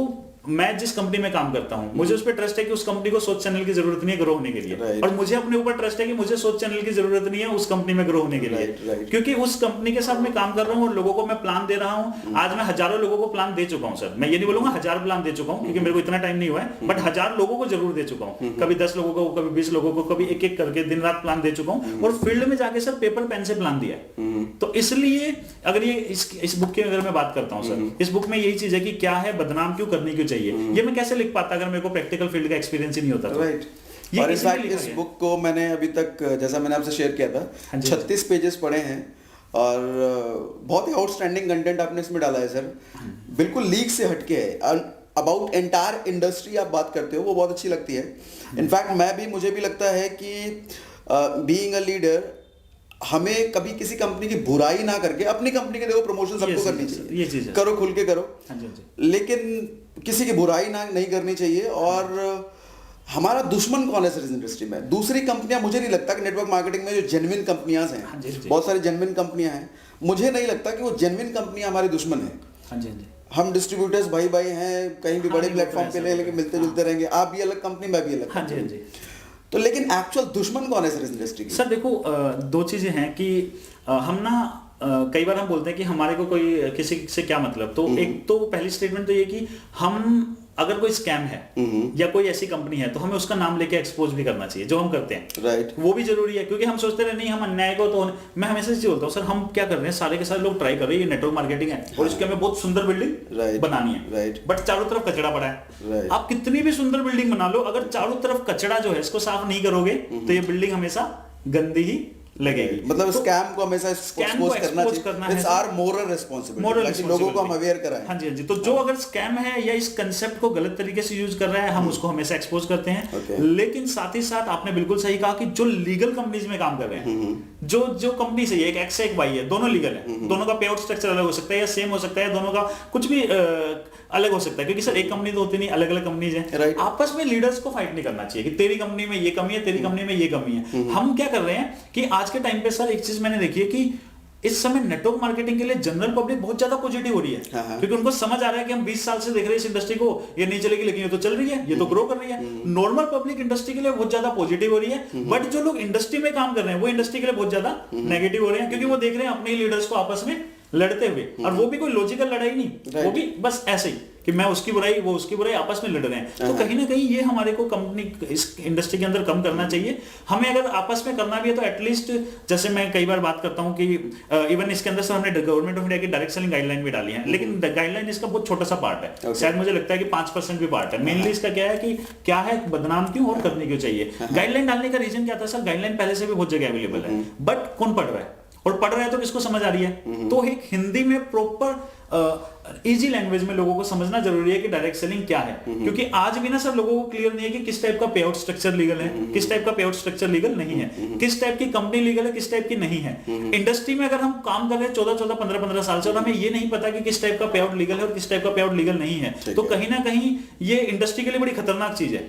मैं जिस कंपनी में काम करता हूं मुझे उस पर ट्रस्ट है कि उस कंपनी को सोच चैनल की जरूरत नहीं है ग्रो होने के लिए, और मुझे अपने ऊपर ट्रस्ट है कि मुझे सोच चैनल की जरूरत नहीं है उस कंपनी में ग्रो होने के लिए, क्योंकि उस कंपनी के साथ मैं काम कर रहा हूं और लोगों को मैं प्लान दे रहा हूं। आज मैं हजारों लोगों को प्लान दे चुका हूं सर, मैं ये नहीं बोलूंगा 1000 प्लान दे चुका हूं क्योंकि मेरे को इतना टाइम नहीं हुआ है, बट 1000 लोगों को जरूर दे चुका हूं, कभी 10 लोगों को, कभी 20 लोगों को, कभी एक एक करके दिन रात प्लान दे चुका हूं, और फील्ड में जाके सर पेपर पेन से प्लान दिया है। तो इसलिए अगर ये इस बुक की अगर मैं बात करता हूं सर, इस बुक में यही चीज है कि क्या है, बदनाम क्यों करनी क्यों चाहिए, ये मैं कैसे लिख पाता अगर मेरे को प्रैक्टिकल फील्ड का एक्सपीरियंस ही नहीं होता तो। राइट। और इनफैक्ट इस बुक को मैंने अभी तक, जैसा मैंने आपसे शेयर किया था, 36 पेजेस पढ़े हैं और बहुत ही आउटस्टैंडिंग कंटेंट आपने इसमें डाला है सर, बिल्कुल लीक से हटके है। अबाउट एंटायर इंडस्ट्री आप बात करते हो, वो बहुत अच्छी लगती है। इनफैक्ट मुझे भी लगता है कि बीइंग अ लीडर हमें कभी किसी कंपनी की बुराई ना करके अपनी कंपनी के देखो प्रमोशन सबको करनी चाहिए, ये चीज है, करो खुल के करो, लेकिन किसी की बुराई ना नहीं करनी चाहिए। और हमारा दुश्मन कौन है सर इस इंडस्ट्री में? दूसरी कंपनियां, मुझे नहीं लगता कि नेटवर्क मार्केटिंग में जो जेन्युइन कंपनियां हैं, बहुत सारी जेन्युइन कंपनियां हैं, मुझे नहीं लगता कि वो जेन्युइन कंपनियां हमारी दुश्मन है। हम डिस्ट्रीब्यूटर्स भाई भाई हैं, कहीं भी बड़े प्लेटफॉर्म पे लेके मिलते जुलते रहेंगे, आप भी अलग कंपनी, मैं भी अलग कंपनी। तो लेकिन एक्चुअल दुश्मन कौन है सर इस इंडस्ट्री की? सर देखो, दो चीजें हैं कि हम ना कई बार हम बोलते हैं कि हमारे को कोई किसी से क्या मतलब, तो एक तो पहली स्टेटमेंट तो ये कि हम अगर कोई स्कैम है या कोई ऐसी कंपनी है तो हमें उसका नाम लेके एक्सपोज भी करना चाहिए, जो हम करते हैं। राइट। वो भी जरूरी है, क्योंकि हम सोचते रहे नहीं हम अन्याय को तो, मैं हमेशा से बोलता हूँ सर, हम क्या कर रहे हैं, सारे के सारे लोग ट्राई कर रहे हैं, ये नेटवर्क मार्केटिंग है और इसके हमें बहुत सुंदर बिल्डिंग बनानी है, बट चारों तरफ कचरा पड़ा है। आप कितनी भी सुंदर बिल्डिंग बना लो, अगर चारों तरफ कचरा जो है इसको साफ नहीं करोगे तो ये बिल्डिंग हमेशा गंदी ही लगेगी। मतलब स्कैम को हमेशा एक्सपोज करना चाहिए। इट्स आवर मोरल रिस्पांसिबिलिटी, लोगों को हम अवेयर कराएं। हाँ जी। तो जो अगर स्कैम है या इस कंसेप्ट को गलत तरीके से यूज कर रहा है, हम उसको हमेशा एक्सपोज करते हैं। लेकिन साथ ही साथ आपने बिल्कुल सही कहा कि जो लीगल कंपनीज में काम कर रहे हैं, जो कंपनी से एक एक्स एक वाई है, दोनों लीगल है, दोनों का पे आउट स्ट्रक्चर अलग हो सकता है या सेम हो सकता है, दोनों का कुछ भी अलग हो सकता है, क्योंकि सर एक कंपनी तो होती नहीं, अलग अलग कंपनीज हैं। आपस में लीडर्स को फाइट नहीं करना चाहिए कि तेरी कंपनी में ये कमी है, तेरी कंपनी में ये कमी है। हम क्या कर रहे हैं कि आज के टाइम पे सर एक चीज मैंने देखी है कि इस समय नेटवर्क मार्केटिंग के लिए जनरल पब्लिक बहुत ज्यादा पॉजिटिव हो रही है, क्योंकि उनको समझ आ रहा है कि हम 20 साल से देख रहे हैं इस इंडस्ट्री को, ये नहीं चलेगी लेकिन ये तो चल रही है, ये तो ग्रो कर रही है। नॉर्मल पब्लिक इंडस्ट्री के लिए बहुत ज्यादा पॉजिटिव हो रही है, बट जो लोग इंडस्ट्री में काम कर रहे हैं वो इंडस्ट्री के लिए बहुत ज्यादा नेगेटिव हो रहे हैं, क्योंकि वो देख रहे हैं अपने लीडर्स को आपस में लड़ते हुए, और वो भी कोई लॉजिकल लड़ाई नहीं, वो भी बस ऐसे ही कि मैं उसकी बुराई वो उसकी बुराई, आपस में लड़ रहे हैं। तो कहीं ना कहीं ये हमारे को कंपनी इस इंडस्ट्री के अंदर कम करना चाहिए। हमें अगर आपस में करना भी है तो एटलीस्ट, जैसे मैं कई बार बात करता हूं कि इवन इसके अंदर सर हमने गवर्नमेंट ऑफ इंडिया की डायरेक्ट सेलिंग गाइडलाइन भी डाली है, लेकिन गाइडलाइन इसका बहुत छोटा सा पार्ट है, शायद मुझे लगता है कि 5% भी पार्ट है। मेनली इसका क्या है कि क्या है, बदनाम क्यों और करनी क्यों चाहिए। गाइडलाइन डालने का रीजन क्या था सर, गाइडलाइन पहले से भी बहुत जगह अवेलेबल है, बट कौन पढ़ रहा है, और पढ़ रहा है तो किसको समझ आ रही है। तो एक हिंदी में प्रॉपर इजी लैंग्वेज में लोगों को समझना जरूरी है कि डायरेक्ट सेलिंग क्या है, क्योंकि आज भी ना सब लोगों को क्लियर नहीं है कि किस टाइप का पे आउट स्ट्रक्चर लीगल है, किस टाइप का पे आउट स्ट्रक्चर लीगल नहीं है, किस टाइप की कंपनी लीगल है, किस टाइप की नहीं है। इंडस्ट्री में अगर हम काम कर रहे हैं 14 15 साल से और हमें ये नहीं पता कि किस टाइप का पे आउट लीगल है और किस टाइप का पे आउट लीगल नहीं है, तो कहीं ना कहीं ये इंडस्ट्री के लिए बड़ी खतरनाक चीज है,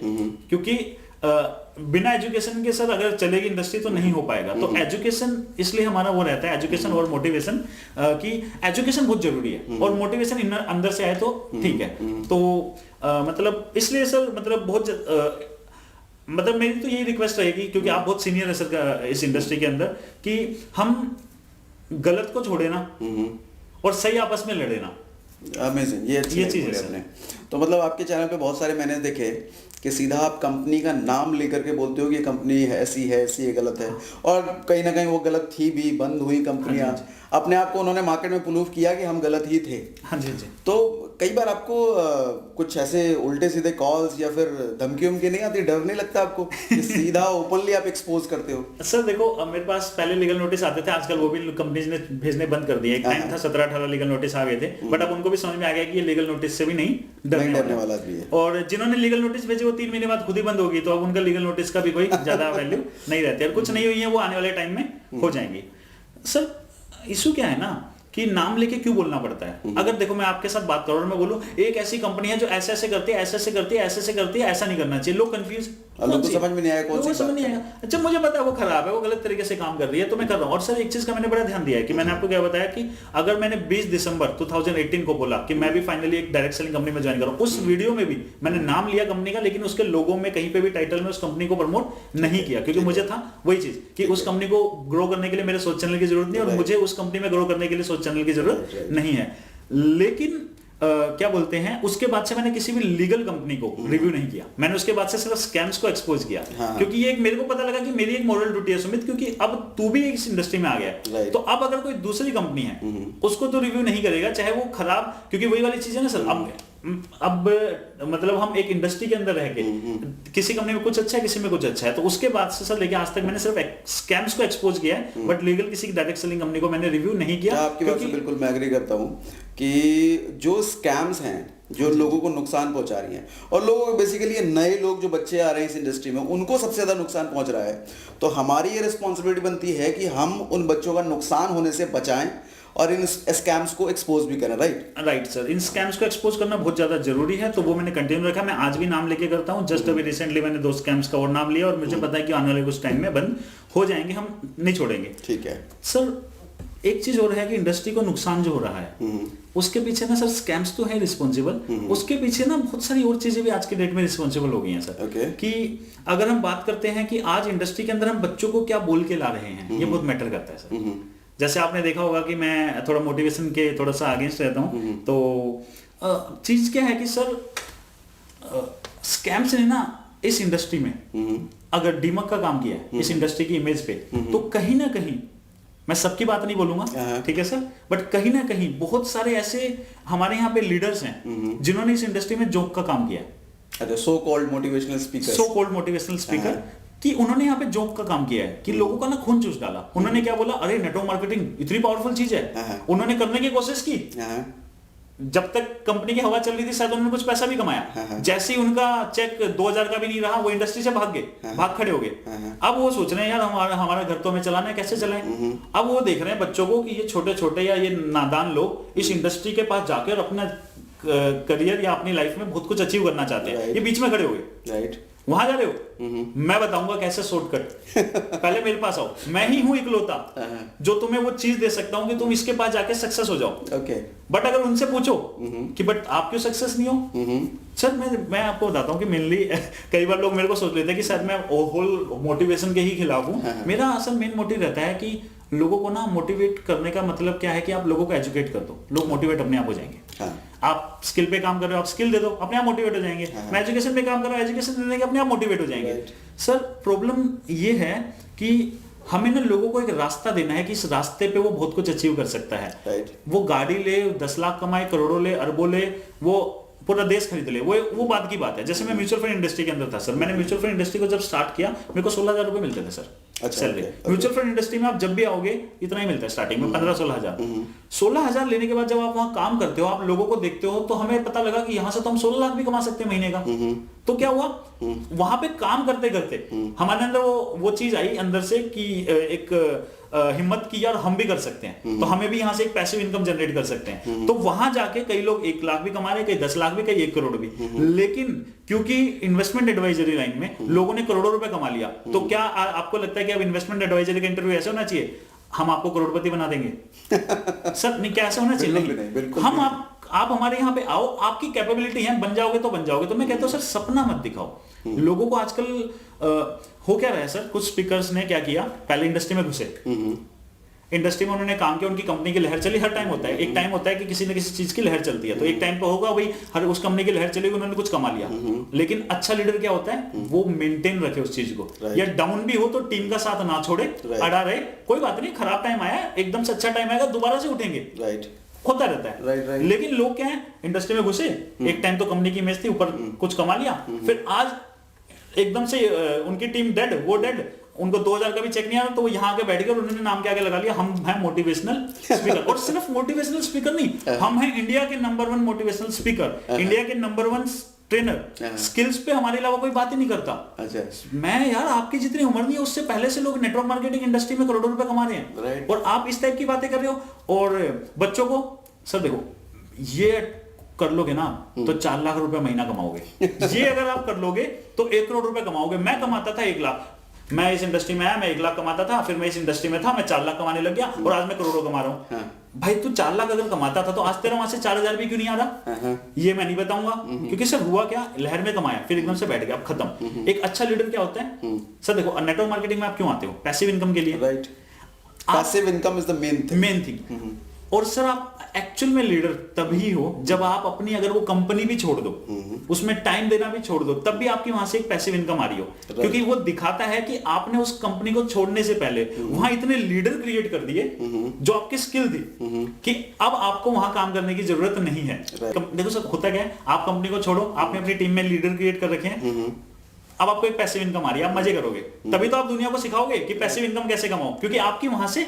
क्योंकि बिना एजुकेशन के सर अगर चलेगी इंडस्ट्री तो नहीं हो पाएगा। तो एजुकेशन इसलिए हमारा वो रहता है, एजुकेशन और मोटिवेशन, कि एजुकेशन बहुत जरूरी है और मोटिवेशन अंदर से आए तो ठीक है। तो मतलब इसलिए सर मतलब बहुत मतलब मेरी तो यही रिक्वेस्ट रहेगी, क्योंकि आप बहुत सीनियर है सर इस इंडस्ट्री के अंदर, कि हम गलत को छोड़े ना और सही आपस में लड़े ना। अमेजिंग, ये चीज है आपने। तो मतलब आपके चैनल पे बहुत सारे मैंने देखे कि सीधा आप कंपनी का नाम लेकर के बोलते हो कि ये कंपनी ऐसी है, ऐसी है, गलत है, और कहीं ना कहीं वो गलत थी भी, बंद हुई कंपनियां, अपने आप को उन्होंने मार्केट में प्रूव किया कि हम गलत ही थे। हाँ जी। तो कई बार आपको कुछ ऐसे उल्टे सीधे कॉल्स या फिर धमकी उमकी नहीं आती, डर नहीं लगता आपको कि सीधा ओपनली आप एक्सपोज करते हो? सर देखो, मेरे पास पहले लीगल नोटिस आते थे, आजकल वो भी कंपनीज ने भेजने बंद कर दिए। एक टाइम था 17-18 लीगल नोटिस आ गए थे, बट अब उनको भी समझ में आ गया कि ये लीगल नोटिस से भी नहीं डरने वाला भी है, और जिन्होंने लीगल नोटिस भेजे वो 3 महीने बाद खुद ही बंद होगी, तो अब उनका लीगल नोटिस का भी कोई ज्यादा वैल्यू नहीं रहती, और कुछ नहीं हुई है वो आने वाले टाइम में हो जाएंगी। सर इशू क्या है ना कि नाम लेके क्यों बोलना पड़ता है। अगर देखो मैं आपके साथ बात करूं और मैं बोलूं एक ऐसी कंपनी है जो ऐसे ऐसे करती है, ऐसे ऐसे करती है, ऐसे ऐसे करती है, ऐसा नहीं करना चाहिए, लोग कंफ्यूज, लोगों को समझ में नहीं आया कौन सी समझ नहीं आएगा। अच्छा मुझे पता है वो खराब है, वो गलत तरीके से काम कर रही है, तो मैं कर रहा हूँ। और सर एक चीज का मैंने बड़ा ध्यान दिया है कि मैंने आपको क्या बताया कि अगर मैंने 20 दिसंबर 2018 को बोला कि मैं भी फाइनली एक डायरेक्ट सेलिंग कंपनी में ज्वाइन कर रहा हूं, उस वीडियो में भी मैंने नाम लिया कंपनी का, लेकिन उसके लोगों में कहीं पे भी टाइटल में उस कंपनी को प्रमोट नहीं किया, क्योंकि मुझे था वही चीज कि उस कंपनी को ग्रो करने के लिए मेरे सोच चैनल की जरूरत नहीं, और मुझे उस कंपनी में ग्रो करने के लिए सोच चैनल की जरूरत नहीं है। लेकिन क्या बोलते हैं, उसके बाद से मैंने किसी भी लीगल कंपनी को रिव्यू नहीं किया, मैंने उसके बाद से सिर्फ स्कैम्स को एक्सपोज किया। क्योंकि ये एक मेरे को पता लगा कि मेरी एक मॉरल ड्यूटी है सुमित, क्योंकि अब तू भी इस इंडस्ट्री में आ गया, तो अब अगर कोई दूसरी कंपनी है उसको तो रिव्यू नहीं करेगा, चाहे वो खराब, क्योंकि वही वाली चीज है ना सर। अब मतलब हम एक इंडस्ट्री के अंदर रह के किसी कंपनी में कुछ अच्छा है, किसी में कुछ अच्छा है, तो उसके बाद से सर लेके आज तक मैंने सिर्फ स्कैम्स को एक्सपोज किया है, बट लीगल किसी की डायरेक्ट सेलिंग कंपनी को मैंने रिव्यू नहीं किया। आपकी बात से बिल्कुल मैं एग्री करता हूं कि जो स्कैम्स हैं जो लोगों को नुकसान पहुंचा रही हैं, और लोगों को बेसिकली ये नए लोग जो बच्चे आ रहे हैं इस इंडस्ट्री में उनको सबसे ज़्यादा नुकसान पहुंच रहा है, तो हमारी ये रिस्पॉन्सिबिलिटी बनती है कि हम उन बच्चों का नुकसान होने से बचाएं और इन स्कैम्स को एक्सपोज भी करें। राइट सर, इन स्कैम्स को एक्सपोज करना बहुत ज्यादा जरूरी है, तो वो मैंने कंटिन्यू रखा। मैं आज भी नाम लेके करता हूं, जस्ट अभी रिसेंटली मैंने 2 स्कैम्स का और नाम लिया, और मुझे पता है कि आने वाले कुछ टाइम में बंद हो जाएंगे, हम नहीं छोड़ेंगे। ठीक है सर, एक चीज और है कि इंडस्ट्री को नुकसान जो हो रहा है उसके पीछे ना सर स्कैम्स तो है रिस्पॉन्सिबल, उसके पीछे ना बहुत सारी और चीजें भी आज के डेट में रिस्पॉन्सिबल हो गई हैं सर। कि अगर हम बात करते हैं कि आज इंडस्ट्री के अंदर हम बच्चों को क्या बोल के ला रहे हैं, ये बहुत मैटर करता है सर। जैसे आपने देखा होगा कि मैं थोड़ा मोटिवेशन के थोड़ा सा अगेंस्ट रहता हूँ, तो चीज क्या है कि सर स्कैम्स ने ना इस इंडस्ट्री में अगर डीमक का काम किया है इस इंडस्ट्री की इमेज पे, तो कहीं ना कहीं, मैं सबकी बात नहीं बोलूंगा, ठीक है सर, बट कहीं ना कहीं बहुत सारे ऐसे हमारे यहाँ पे लीडर्स हैं जिन्होंने इस इंडस्ट्री में जोक का काम किया है, सो कॉल्ड मोटिवेशनल स्पीकर, कि उन्होंने यहाँ पे जोक का काम किया है कि लोगों का ना खून चूस डाला। उन्होंने क्या बोला, अरे नेटवर्क मार्केटिंग इतनी पावरफुल चीज है, उन्होंने करने की कोशिश की, जब तक कंपनी की हवा चल रही थी शायद उन्होंने कुछ पैसा भी कमाया, जैसे ही उनका चेक 2000 का भी नहीं रहा, वो इंडस्ट्री से भाग गए, भाग खड़े हो गए। अब वो सोच रहे हैं यार हमारा घर तो हमें चलाना है, कैसे चलाएं। अब वो देख रहे हैं बच्चों को कि ये छोटे छोटे या ये नादान लोग इस इंडस्ट्री के पास जाकर अपना करियर या अपनी लाइफ में बहुत कुछ अचीव करना चाहते हैं, ये बीच में खड़े हो गए। वहां जा रहे हो, मैं बताऊंगा कैसे शॉर्टकट। पहले मेरे पास आओ, मैं ही हूं इकलौता जो तुम्हें वो चीज दे सकता हूं कि तुम इसके पास जाके सक्सेस हो जाओ। बट अगर उनसे पूछो कि बट आप क्यों सक्सेस नहीं हो, सर मैं आपको बताता हूँ कि मेनली कई बार लोग मेरे को सोच लेते हैं कि शायद मैं होल मोटिवेशन के ही खिलाफ हूँ। मेरा असल मेन मोटिव रहता है कि लोगों को ना मोटिवेट करने का मतलब क्या है कि आप लोगों को एजुकेट कर दो, लोग मोटिवेट अपने आप हो जाएंगे। आप स्किल पे काम कर रहे हो, आप स्किल दे दो, अपने आप मोटिवेट हो जाएंगे। मैं एजुकेशन पे काम कर रहा हूं, एजुकेशन देने के अपने आप मोटिवेट हो जाएंगे। सर प्रॉब्लम ये है कि हमें ना लोगों को एक रास्ता देना है कि इस रास्ते पे वो बहुत कुछ अचीव कर सकता है। वो गाड़ी ले, 10 लाख कमाए, करोड़ों ले, अरबों ले, वो पूरा देश खरीद ले, वो बात की बात है। जैसे मैं म्यूचुअल फंड इंडस्ट्री के अंदर था सर, मैंने म्यूचुअल फंड इंडस्ट्री को जब स्टार्ट किया मेरे को 16,000 रुपए मिलते थे sir salary. Mutual fund industry में आप जब भी आओगे इतना ही मिलता है स्टार्टिंग में, 15-16 हजार। 16 हजार लेने के बाद जब आप वहां काम करते हो, आप लोगों को देखते हो, तो हमें पता लगा कि यहाँ से तो हम 16 लाख भी कमा सकते हैं महीने का। तो क्या हुआ, वहां पे काम करते करते हमारे अंदर वो चीज आई अंदर से कि एक हिम्मत की यार हम भी कर सकते हैं, तो हमें भी यहाँ से एक पैसिव इनकम जनरेट कर सकते हैं। तो वहां जाके कई लोग 1 लाख भी कमा रहे, कई 10 लाख भी, कई 1 करोड़ भी। लेकिन क्योंकि इन्वेस्टमेंट एडवाइजरी लाइन में लोगों ने करोड़ों रुपए कमा लिया, तो क्या आपको लगता है कि अब इन्वेस्टमेंट एडवाइजरी का इंटरव्यू ऐसे होना चाहिए, हम आपको करोड़पति बना देंगे? सर नहीं, क्या ऐसा होना चाहिए? हम आप हमारे यहाँ पे आओ, आपकी कैपेबिलिटी है, बन जाओगे तो बन जाओगे। तो मैं कहता हूँ सर सपना मत दिखाओ लोगों को। आजकल हो क्या रहा है सर, कुछ स्पीकर्स ने क्या किया, पहले इंडस्ट्री में घुसे, इंडस्ट्री में उन्होंने काम किया, उनकी कंपनी की लहर चली। हर टाइम होता है, एक टाइम होता है कि किसी न किसी चीज की लहर चलती है, तो एक टाइम पे होगा भाई हर उस कंपनी की लहर चलेगी, उन्होंने कुछ कमा लिया। लेकिन अच्छा लीडर क्या होता है, वो मेंटेन रखे उस चीज को, या डाउन भी हो तो टीम का साथ ना छोड़े, अड़ा रहे, कोई बात नहीं, खराब टाइम आया, एकदम से अच्छा टाइम आएगा, दोबारा से उठेंगे, होता रहता है। लेकिन लोग क्या है, इंडस्ट्री में घुसे, एक टाइम तो कंपनी की इमेज थी, ऊपर कुछ कमा लिया, फिर आज एकदम से उनकी टीम डेड, वो डेड, उनको 2000 का भी चेक नहीं आ रहा, तो वो यहाँ आके बैठ गए और उन्होंने नाम के आगे लगा लिया, हम हैं मोटिवेशनल स्पीकर। और सिर्फ मोटिवेशनल स्पीकर नहीं, हम हैं इंडिया के नंबर 1 मोटिवेशनल स्पीकर, इंडिया के नंबर 1 ट्रेनर स्किल्स पे हमारे अलावा कोई बात ही नहीं करता। अच्छा, मैं यार आपकी जितनी उम्र नहीं है उससे पहले से लोग नेटवर्क मार्केटिंग इंडस्ट्री में करोड़ों रुपए कमा रहे हैं Right. और आप इस टाइप की बातें कर रहे हो। और बच्चों को सर देखो, ये कर लोगे ना तो 4 लाख रुपए महीना कमाओगे। ये अगर आप कर लोगे तो 1 करोड़ रुपए कमाओगे। मैं कमाता था 1 लाख, मैं इस इंडस्ट्री में आया, मैं 1 लाख कमाता था, फिर मैं इस इंडस्ट्री में था, मैं 4 लाख कमाने लग गया और आज मैं करोड़ों कमा रहा हूँ। हाँ। भाई तू 4 लाख अगर कमाता था तो आज तेरा वहां से 4,000 भी क्यों नहीं आ रहा? ये मैं नहीं बताऊंगा, क्योंकि सर हुआ क्या, लहर में कमाया फिर एकदम से बैठ गया, अब खत्म। एक अच्छा लीडर क्या होता है सर? देखो नेटवर्क मार्केटिंग में आप क्यों आते हो? पैसिव इनकम के लिए, right. Passive income is the main thing. और सर आप एक्चुअल में लीडर तभी हो जब आप अपनी, अगर वो कंपनी भी छोड़ दो, उसमें टाइम देना भी छोड़ दो, तब भी आपकी वहां से एक पैसिव इनकम आ रही हो। क्योंकि वो दिखाता है कि आपने उस कंपनी को छोड़ने से पहले वहां इतने लीडर क्रिएट कर दिए जो आपकी स्किल थी कि अब आपको वहां काम करने की जरूरत नहीं है। देखो सर होता क्या है, आप कंपनी को छोड़ो, आपने अपनी टीम में लीडर क्रिएट कर रखे हैं, अब आपको एक पैसिव इनकम आ रही है, आप मजे करोगे, तभी तो आप दुनिया को सिखाओगे कि पैसिव इनकम कैसे कमाओ, क्योंकि आपकी वहां से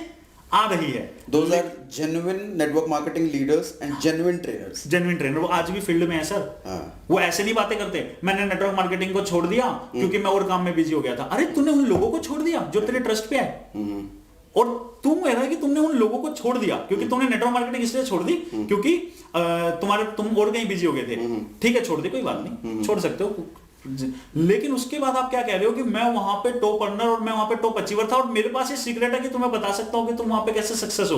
आ रही है। Those are genuine network marketing leaders and genuine trainers. Genuine trainer वो आज भी फील्ड में है सर। वो ऐसे नहीं बातें करते, मैंने नेटवर्क मार्केटिंग को छोड़ दिया क्योंकि मैं और काम में बिजी हो गया था। अरे तूने उन लोगों को छोड़ दिया जो तेरे ट्रस्ट पे है, और तुम कह रहा है कि तुमने उन लोगों को छोड़ दिया क्योंकि तुमने नेटवर्क मार्केटिंग इसलिए छोड़ दी क्योंकि तुम और कहीं बिजी हो गए थे। ठीक है, छोड़ दे, कोई बात नहीं, छोड़ सकते हो। लेकिन उसके बाद आप क्या कह रहे हो कि मैं वहां पे टॉप अर्नर और मैं वहां पे टॉप अचीवर था और मेरे पास ये सीक्रेट है कि तुम्हें बता सकता हूं कि तुम वहां पे कैसे सक्सेस हो।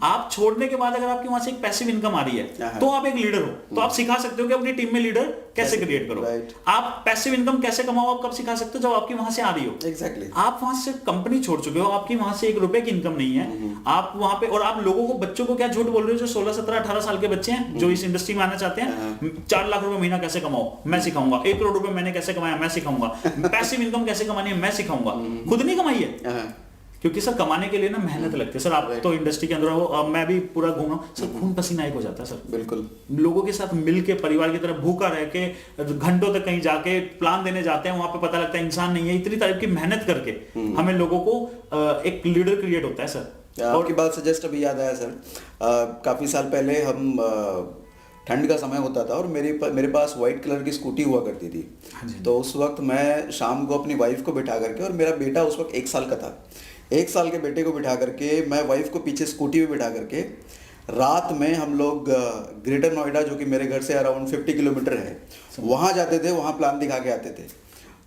आप छोड़ने के बाद अगर आपके वहां से एक पैसिव इनकम आ रही है तो आप एक लीडर हो, तो आप सिखा सकते हो कि अपनी टीम में लीडर कैसे क्रिएट करो। आप पैसिव इनकम कैसे कमाओ, आप कब सिखा सकते हो? जब आपकी वहां से आ रही हो। Exactly. आप वहां से कंपनी छोड़ चुके हो, आपकी वहां से 1 रुपए की इनकम नहीं है, आप वहां पे, और आप लोगों को, बच्चों को क्या झूठ बोल रहे हो जो 16, 17, 18 साल के बच्चे हैं जो इस इंडस्ट्री में आना चाहते हैं। 4 लाख रुपए महीना कैसे कमाओ, मैं सिखाऊंगा। 1 करोड़ रुपए मैंने कैसे कमाया, मैं सिखाऊंगा। पैसिव इनकम कैसे कमानी है, मैं सिखाऊंगा। खुद नहीं कमाई है, क्योंकि सर कमाने के लिए ना मेहनत लगती है। सर आप तो इंडस्ट्री के अंदर हो, अब मैं भी पूरा घूम रहा हूँ सर, खून पसीना एक हो जाता है सर। बिल्कुल। लोगों के साथ मिल के, परिवार की तरह भूखा रह के, घंटों तक कहीं जाके प्लान देने जाते हैं, वहां पे पता लगता है इंसान नहीं है। इतनी टाइप की मेहनत करके हमें लोगों को एक लीडर क्रिएट होता है सर। आपकी बात से जस्ट अभी याद आया सर, काफी साल पहले हम ठंड का समय होता था और मेरे पास व्हाइट कलर की स्कूटी हुआ करती थी। तो उस वक्त मैं शाम को अपनी वाइफ को बिठा करके, और मेरा बेटा उस वक्त 1 साल का था, 1 साल के बेटे को बिठा करके मैं वाइफ को पीछे स्कूटी पे बिठा करके रात में हम लोग ग्रेटर नोएडा, जो कि मेरे घर से अराउंड 50 किलोमीटर है, वहाँ जाते थे, वहाँ प्लान दिखा के आते थे।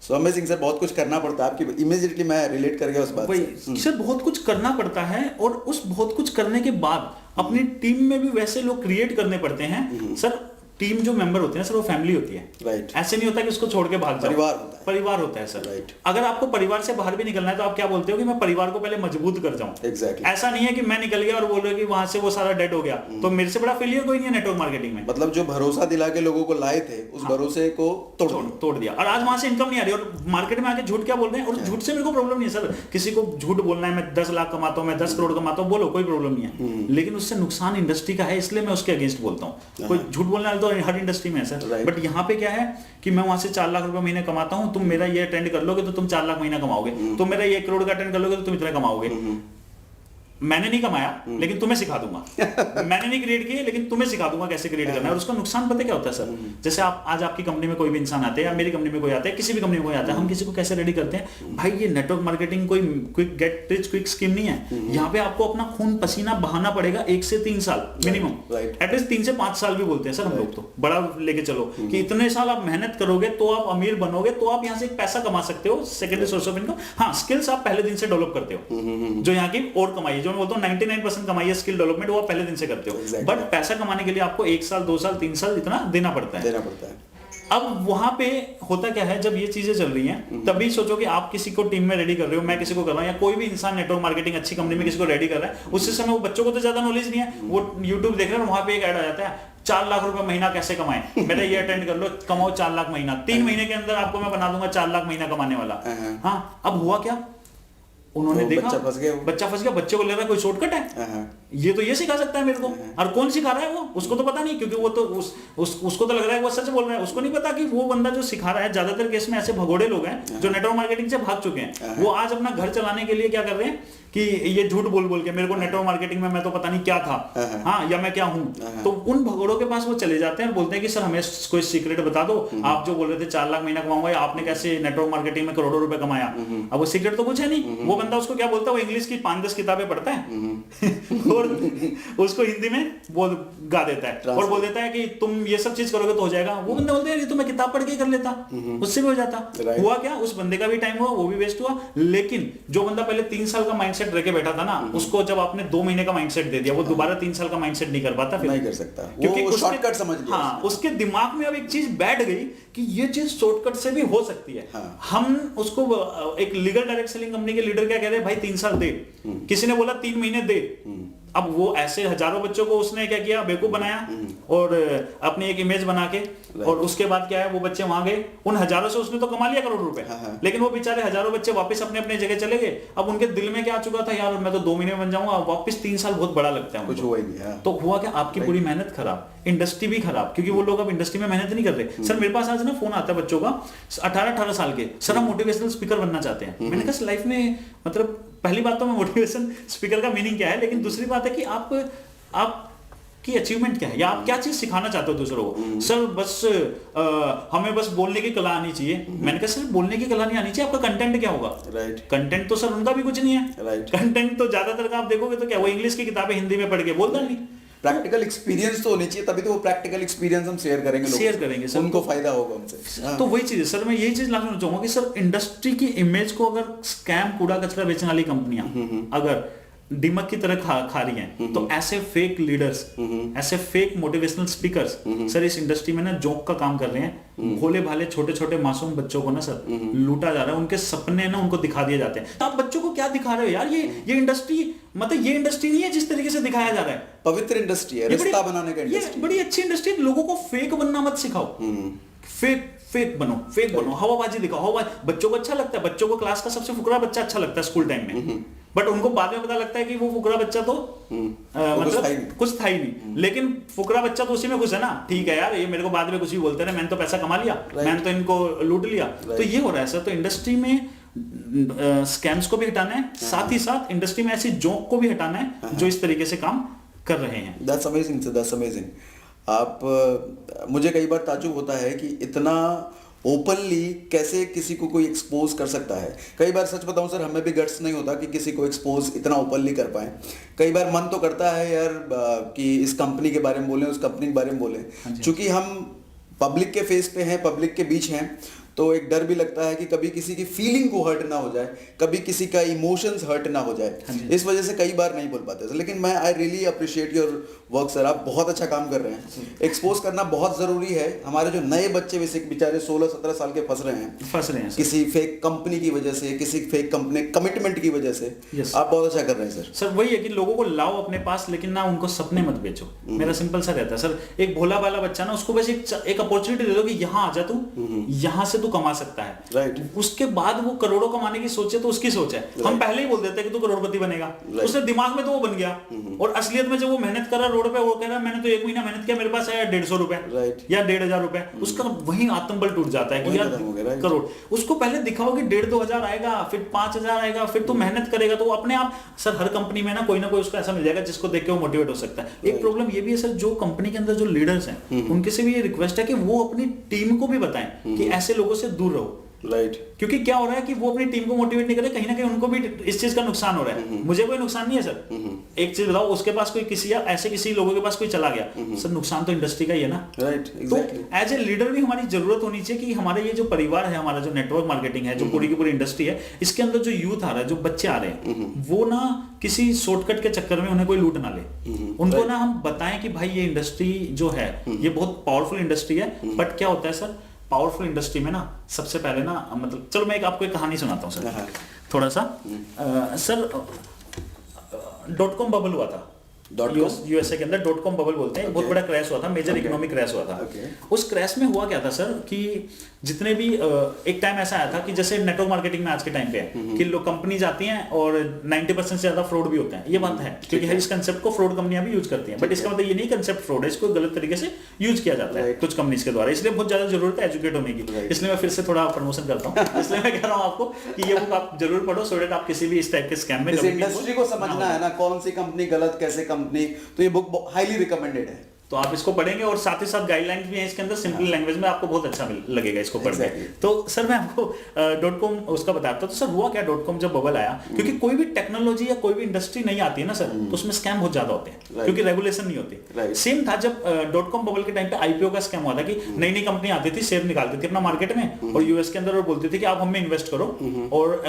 सो अमेजिंग सर, बहुत कुछ करना पड़ता है। आपकी इमीडिएटली मैं रिलेट कर गया उस बात से। सर बहुत कुछ करना पड़ता है, और उस बहुत कुछ करने के बाद अपनी टीम में भी वैसे लोग क्रिएट करने पड़ते हैं सर। टीम जो मेंबर होते हैं सर, वो फैमिली होती है। राइट। ऐसे नहीं होता कि उसको छोड़ के भाग जाओ। परिवार होता है सर। राइट। अगर आपको परिवार से बाहर भी निकलना है तो आप क्या बोलते हो कि मैं परिवार को पहले मजबूत कर जाऊं। एग्जैक्टली। ऐसा नहीं है कि मैं निकल गया और बोल रहे कि वहां से वो सारा डेड हो गया, तो मेरे से बड़ा फेलियर कोई नहीं है नेटवर्क मार्केटिंग में। मतलब जो भरोसा दिला के लोगों को लाए थे, उस भरोसे को तोड़ दिया, और आज वहां से इनकम नहीं आ रही, और मार्केट में आके झूठ क्या बोल रहे हैं। और झूठ से मेरे को प्रॉब्लम नहीं है सर, किसी को झूठ बोलना है, मैं 10 लाख कमाता हूँ, मैं 10 करोड़ कमाता हूँ, बोलो, कोई प्रॉब्लम नहीं है। लेकिन उससे नुकसान इंडस्ट्री का है, इसलिए मैं उसके अगेंस्ट बोलता हूँ। कोई झूठ बोलने वाला तो हर इंडस्ट्री में है सर। बट यहाँ पे क्या है कि मैं वहां से 4 लाख रुपए महीने कमाता हूं, तुम मेरा ये अटेंड कर लोगे तो तुम 4 लाख महीना कमाओगे, तुम मेरा ये 1 करोड़ का अटेंड कर लोगे तो तुम इतना कमाओगे। मैंने नहीं कमाया लेकिन तुम्हें सिखा दूंगा। मैंने नहीं क्रिएट किए लेकिन तुम्हें सिखा दूंगा कैसे क्रिएट करना है। और उसका नुकसान पता क्या होता है सर? जैसे आप आज आपकी कंपनी में कोई भी इंसान आते हैं, या मेरी कंपनी में कोई आता है, किसी भी कंपनी में कोई आता है, हम किसी को कैसे रेडी करते हैं? भाई ये नेटवर्क मार्केटिंग कोई quick get rich quick scheme नहीं है। यहाँ पे आपको अपना खून पसीना बहाना पड़ेगा 1 से 3 साल मिनिमम, एटलीस्ट 3 से 5 साल भी बोलते हैं सर हम लोग, तो बड़ा लेके चलो कि इतने साल आप मेहनत करोगे तो आप अमीर बनोगे, तो आप यहाँ से पैसा कमा सकते हो, सेकेंडरी सोर्स ऑफ इनकम। हाँ, स्किल्स आप पहले दिन से डेवलप करते हो, जो यहाँ की और कमाई, जो मैं बोलता हूँ 99% कमाई स्किल डेवलपमेंट, वो पहले दिन से करते हो। बट पैसा कमाने के लिए आपको 1 साल 2 साल 3 साल इतना देना पड़ता है। अब वहां पे होता क्या है, जब ये चीजें चल रही हैं तभी सोचो कि आप किसी को टीम में रेडी कर रहे हो, मैं किसी को कर रहा हूं, या कोई भी इंसान नेटवर्क मार्केटिंग अच्छी कंपनी में किसी को रेडी कर रहा है, उससे समय वो बच्चों को तो ज्यादा नॉलेज नहीं है, वो यूट्यूब देख रहे हैं, वहां पे एक ऐड आ जाता है 4 लाख रुपए महीना कैसे कमाएं, मेरा ये अटेंड कर लो, कमाओ 4 लाख महीना, 3 महीने के अंदर आपको मैं बना दूंगा 4 लाख महीना कमाने वाला। हाँ, अब हुआ क्या, उन्होंने देखा बच्चा फंस गया, बच्चे को ले रहा है कोई शॉर्टकट है, ये तो ये सिखा सकता है मेरे को, और कौन सिखा रहा है वो, उसको तो पता नहीं, क्योंकि वो तो उसको तो लग रहा है वो सच बोल रहा है, उसको नहीं पता कि वो बंदा जो सिखा रहा है, ज्यादातर केस में ऐसे भगोड़े लोग हैं जो नेटवर्क मार्केटिंग से भाग चुके हैं, वो आज अपना घर चलाने के लिए क्या कर रहे हैं कि ये झूठ बोल बोल के मेरे को नेटवर्क मार्केटिंग में मैं तो पता नहीं क्या था, हाँ या मैं क्या हूँ, तो उन भगोड़ों के पास वो चले जाते हैं और बोलते हैं कि सर हमें कोई सीक्रेट बता दो, आप जो बोल रहे थे 4 लाख महीना कमाऊंगा, आपने कैसे नेटवर्क मार्केटिंग में करोड़ों रुपए कमाया। अब वो सीक्रेट तो कुछ है नहीं, वो बंदा उसको क्या बोलता है, वो इंग्लिश की 5-10 किताबें पढ़ता है और उसको हिंदी में बोल गा देता है और बोल देता है कि तुम ये सब चीज करोगे तो हो जाएगा। वो बंदा बोलता है ये तो मैं किताब पढ़ के कर लेता, उससे भी हो जाता। हुआ क्या, उस बंदे का भी टाइम हुआ, वो भी वेस्ट हुआ, लेकिन जो बंदा पहले 3 साल का माइंडसेट रह के बैठा था ना, उसको जब आपने 2 महीने का माइंडसेट दे दिया, वो दोबारा 3 साल का माइंडसेट नहीं कर पाता, फिर नहीं कर सकता, क्योंकि वो शॉर्टकट समझ लिया। हाँ, उसके दिमाग में अब एक चीज बैठ गई कि ये चीज शॉर्टकट से भी हो सकती है। हाँ। हम उसको एक लीगल डायरेक्ट सेलिंग कंपनी के लीडर क्या कह रहे हैं, भाई 3 साल दे, किसी ने बोला 3 महीने दे। अब वो ऐसे हजारों बच्चों को उसने क्या किया, बेवकूफ बनाया और अपनी एक इमेज बना के, और उसके बाद क्या है, वो बच्चे वहां गए, उन हजारों से उसने तो कमा लिया करोड़ रुपए, लेकिन वो बेचारे हजारों बच्चे वापस अपने अपने जगह चले गए। अब उनके दिल में क्या आ चुका था, यार मैं तो 2 महीने में बन जाऊंगा, वापस 3 साल बहुत बड़ा लगता है, कुछ हुआ ही नहीं। तो हुआ क्या, आपकी पूरी मेहनत खराब, इंडस्ट्री भी खराब, क्योंकि वो लोग अब इंडस्ट्री में मेहनत नहीं कर रहे। सर मेरे पास आज ना फोन आता है बच्चों का 18-18 साल के, सर हम मोटिवेशनल स्पीकर बनना चाहते हैं। मैंने कहा लाइफ में मतलब पहली बात तो मैं मोटिवेशन स्पीकर का मीनिंग क्या है, लेकिन दूसरी बात है कि आप की अचीवमेंट क्या है, या आप क्या चीज सिखाना चाहते हो दूसरों को। सर बस हमें बस बोलने की कला आनी चाहिए। मैंने कहा सर बोलने की कला नहीं आनी चाहिए, आपका कंटेंट क्या होगा। राइट, कंटेंट तो सर उनका भी कुछ नहीं है। राइट, कंटेंट तो ज्यादातर का आप देखोगे तो क्या, वो इंग्लिश की किताबें हिंदी में पढ़ के बोलता नहीं। प्रैक्टिकल एक्सपीरियंस तो होनी चाहिए, तभी तो वो प्रैक्टिकल एक्सपीरियंस हम शेयर करेंगे सर, उनको फायदा होगा उनसे। तो वही चीज है सर, मैं यही चीज लाना चाहूंगा कि सर इंडस्ट्री की इमेज को अगर स्कैम कूड़ा कचरा बेचने वाली कंपनियां अगर दिमक की तरह खा रही हैं, तो ऐसे फेक लीडर्स, ऐसे फेक मोटिवेशनल स्पीकर्स सर इस इंडस्ट्री में ना जोक का काम कर रहे हैं। भोले भाले छोटे छोटे मासूम बच्चों को ना सर लूटा जा रहा है, उनके सपने ना उनको दिखा दिए जाते हैं। तो आप बच्चों को क्या दिखा रहे हो यार, ये इंडस्ट्री मतलब ये इंडस्ट्री नहीं है जिस तरीके से दिखाया जा रहा है। पवित्र इंडस्ट्री है, रिश्ता बनाने का इंडस्ट्री, ये बड़ी अच्छी इंडस्ट्री है। लोगों को फेक बनना मत सिखाओ, फेक बनो, हवाबाजी दिखाओ, हवाबाजी बच्चों को अच्छा लगता है। बच्चों को क्लास का सबसे फुकरा बच्चा अच्छा लगता है स्कूल टाइम में, बट उनको बाद में पता लगता है कि वो फुकरा बच्चा तो मतलब कुछ था ही नहीं, लेकिन फुकरा बच्चा तो उसी में खुश है ना। ठीक है यार, ये मेरे को बाद में कुछ भी बोलते रहे, मैंने तो पैसा कमा लिया, मैंने तो इनको लूट लिया। तो ये हो रहा है सर। तो इंडस्ट्री में स्कैम्स को भी हटाना है, साथ ही साथ इंडस्ट्री में ऐसी जोक को भी हटाना है जो इस तरीके से काम कर रहे हैं। That's amazing sir, that's amazing. आप मुझे कई बार ताज्जुब होता है कि इतना ओपनली कैसे किसी को कोई एक्सपोज कर सकता है। कई बार सच बताऊं सर, हमें भी गट्स नहीं होता कि किसी को एक्सपोज इतना ओपनली कर पाए। कई बार मन तो करता है यार कि इस कंपनी के बारे में बोलें, उस कंपनी के बारे में बोलें, क्योंकि हम पब्लिक के फेस पे हैं, पब्लिक के बीच हैं, तो एक डर भी लगता है कि कभी किसी की फीलिंग को हर्ट ना हो जाए, कभी किसी का इमोशंस हर्ट ना हो जाए। इस वजह से कई बार नहीं बोल पाते सर। लेकिन मैं I really appreciate your work sir, आप बहुत अच्छा काम कर रहे हैं। एक्सपोज करना बहुत जरूरी है। हमारे जो नए बच्चे वैसे बेचारे 16-17 साल के फंस रहे हैं किसी फेक कंपनी की वजह से, किसी फेक कंपनी कमिटमेंट की वजह से। आप बहुत अच्छा कर रहे हैं सर। वही है कि लोगों को लाओ अपने पास, लेकिन ना उनको सपने मत बेचो। मेरा सिंपल सा रहता है सर। एक भोला वाला बच्चा ना, उसको बस एक अपॉर्चुनिटी दे दो कि यहाँ आ जा तू, यहाँ से तू कमा सकता है। राइट। उसके बाद वो करोड़ों कमाने की सोचे तो उसकी सोच है। हम पहले ही बोल देते हैं कि तू करोड़पति बनेगा, उसने दिमाग में तो वो बन गया, और असलियत में जब वो मेहनत कर रहा रोड पे, वो कह रहा मैंने तो 1 महीना मेहनत किया, मेरे पास आया 150 रुपए या 1500 रुपए, उसका वही आत्मबल टूट जाता है कि यार करोड़। उसको पहले दिखाओ कि 1500-2000 आएगा, फिर 5000 आएगा, फिर तू मेहनत करेगा तो वो अपने आप। सर हर कंपनी में ना कोई उसको ऐसा मिल जाएगा जिसको देख के वो मोटिवेट हो सकता है। एक प्रॉब्लम ये भी है सर, जो कंपनी के अंदर जो लीडर्स हैं उनके से भी ये रिक्वेस्ट है कि वो अपनी टीम को भी बताएं कि ऐसे लोगों से दूर रहो। राइट। क्योंकि क्या हो रहा है कि वो अपनी टीम को मोटिवेट नहीं कर रहे, कहीं ना कहीं उनको भी इस चीज का नुकसान हो रहा है। मुझे कोई नुकसान नहीं है सर। एक चीज बताओ, उसके पास कोई किसी या ऐसे किसी लोगों के पास कोई चला गया, सर नुकसान तो इंडस्ट्री का ही है ना। Right, exactly. तो एज ए लीडर भी हमारी जरूरत होनी चाहिए कि हमारे ये जो परिवार है, हमारा जो नेटवर्क मार्केटिंग है, जो पूरी की पूरी इंडस्ट्री है, इसके अंदर जो यूथ आ रहा है, जो बच्चे आ रहे हैं, वो ना किसी शॉर्टकट के चक्कर में उन्हें कोई लूट ना ले। उनको ना हम बताएं कि भाई ये इंडस्ट्री जो है ये बहुत पावरफुल इंडस्ट्री है। बट क्या होता है सर, पावरफुल इंडस्ट्री में ना सबसे पहले ना, मतलब चलो मैं आपको एक कहानी सुनाता हूँ सर, थोड़ा सा। सर .com बबल हुआ था, यूएसए के अंदर .com बबल बोलते हैं, बहुत बड़ा क्रैश हुआ था, मेजर इकोनॉमिक क्रैश हुआ था। उस क्रैश में हुआ क्या था सर कि जितने भी एक टाइम ऐसा आया था कि जैसे नेटवर्क मार्केटिंग में आज के टाइम पे है कि लोग कंपनीज आती हैं और 90% से ज्यादा फ्रॉड भी होते हैं, ये बात है, क्योंकि इस कंसेप्ट को फ्रॉड कंपनियां भी यूज करती हैं, बट इसका मतलब ये नहीं कंसेप्ट फ्रॉड है, इसको गलत तरीके से यूज किया जाता है कुछ कंपनीज के द्वारा, इसलिए बहुत ज्यादा जरूरत है एजुकेट होने की। इसलिए मैं फिर से थोड़ा प्रमोशन करता हूँ, इसलिए मैं कह रहा हूँ आपको कि ये बुक आप जरूर पढ़ो, सो दैट आप किसी भी इस टाइप के स्कैम में इंडस्ट्री को समझना है ना, कौन सी कंपनी गलत, कैसे कंपनी, तो ये बुक हाईली रिकमेंडेड है। तो आप इसको पढ़ेंगे और साथ ही साथ गाइडलाइंस भी हैं इसके अंदर, सिंपल लैंग्वेज में, आपको बहुत अच्छा लगेगा इसको पढ़ के। तो सर मैं आपको .com उसका बताता हूँ। तो सर हुआ क्या .com जब बबल आया, क्योंकि कोई भी टेक्नोलॉजी या कोई भी इंडस्ट्री नहीं आती है ना सर, तो उसमें स्कैम बहुत ज्यादा होते हैं, क्योंकि रेगुलेशन नहीं होती। सेम था जब .com बबल के टाइम पे आईपीओ का स्कैम हुआ था कि नई नई कंपनी आती थी, शेयर निकालती थी अपना मार्केट में और यूएस के अंदर और बोलती थी कि आप हमें इन्वेस्ट करो और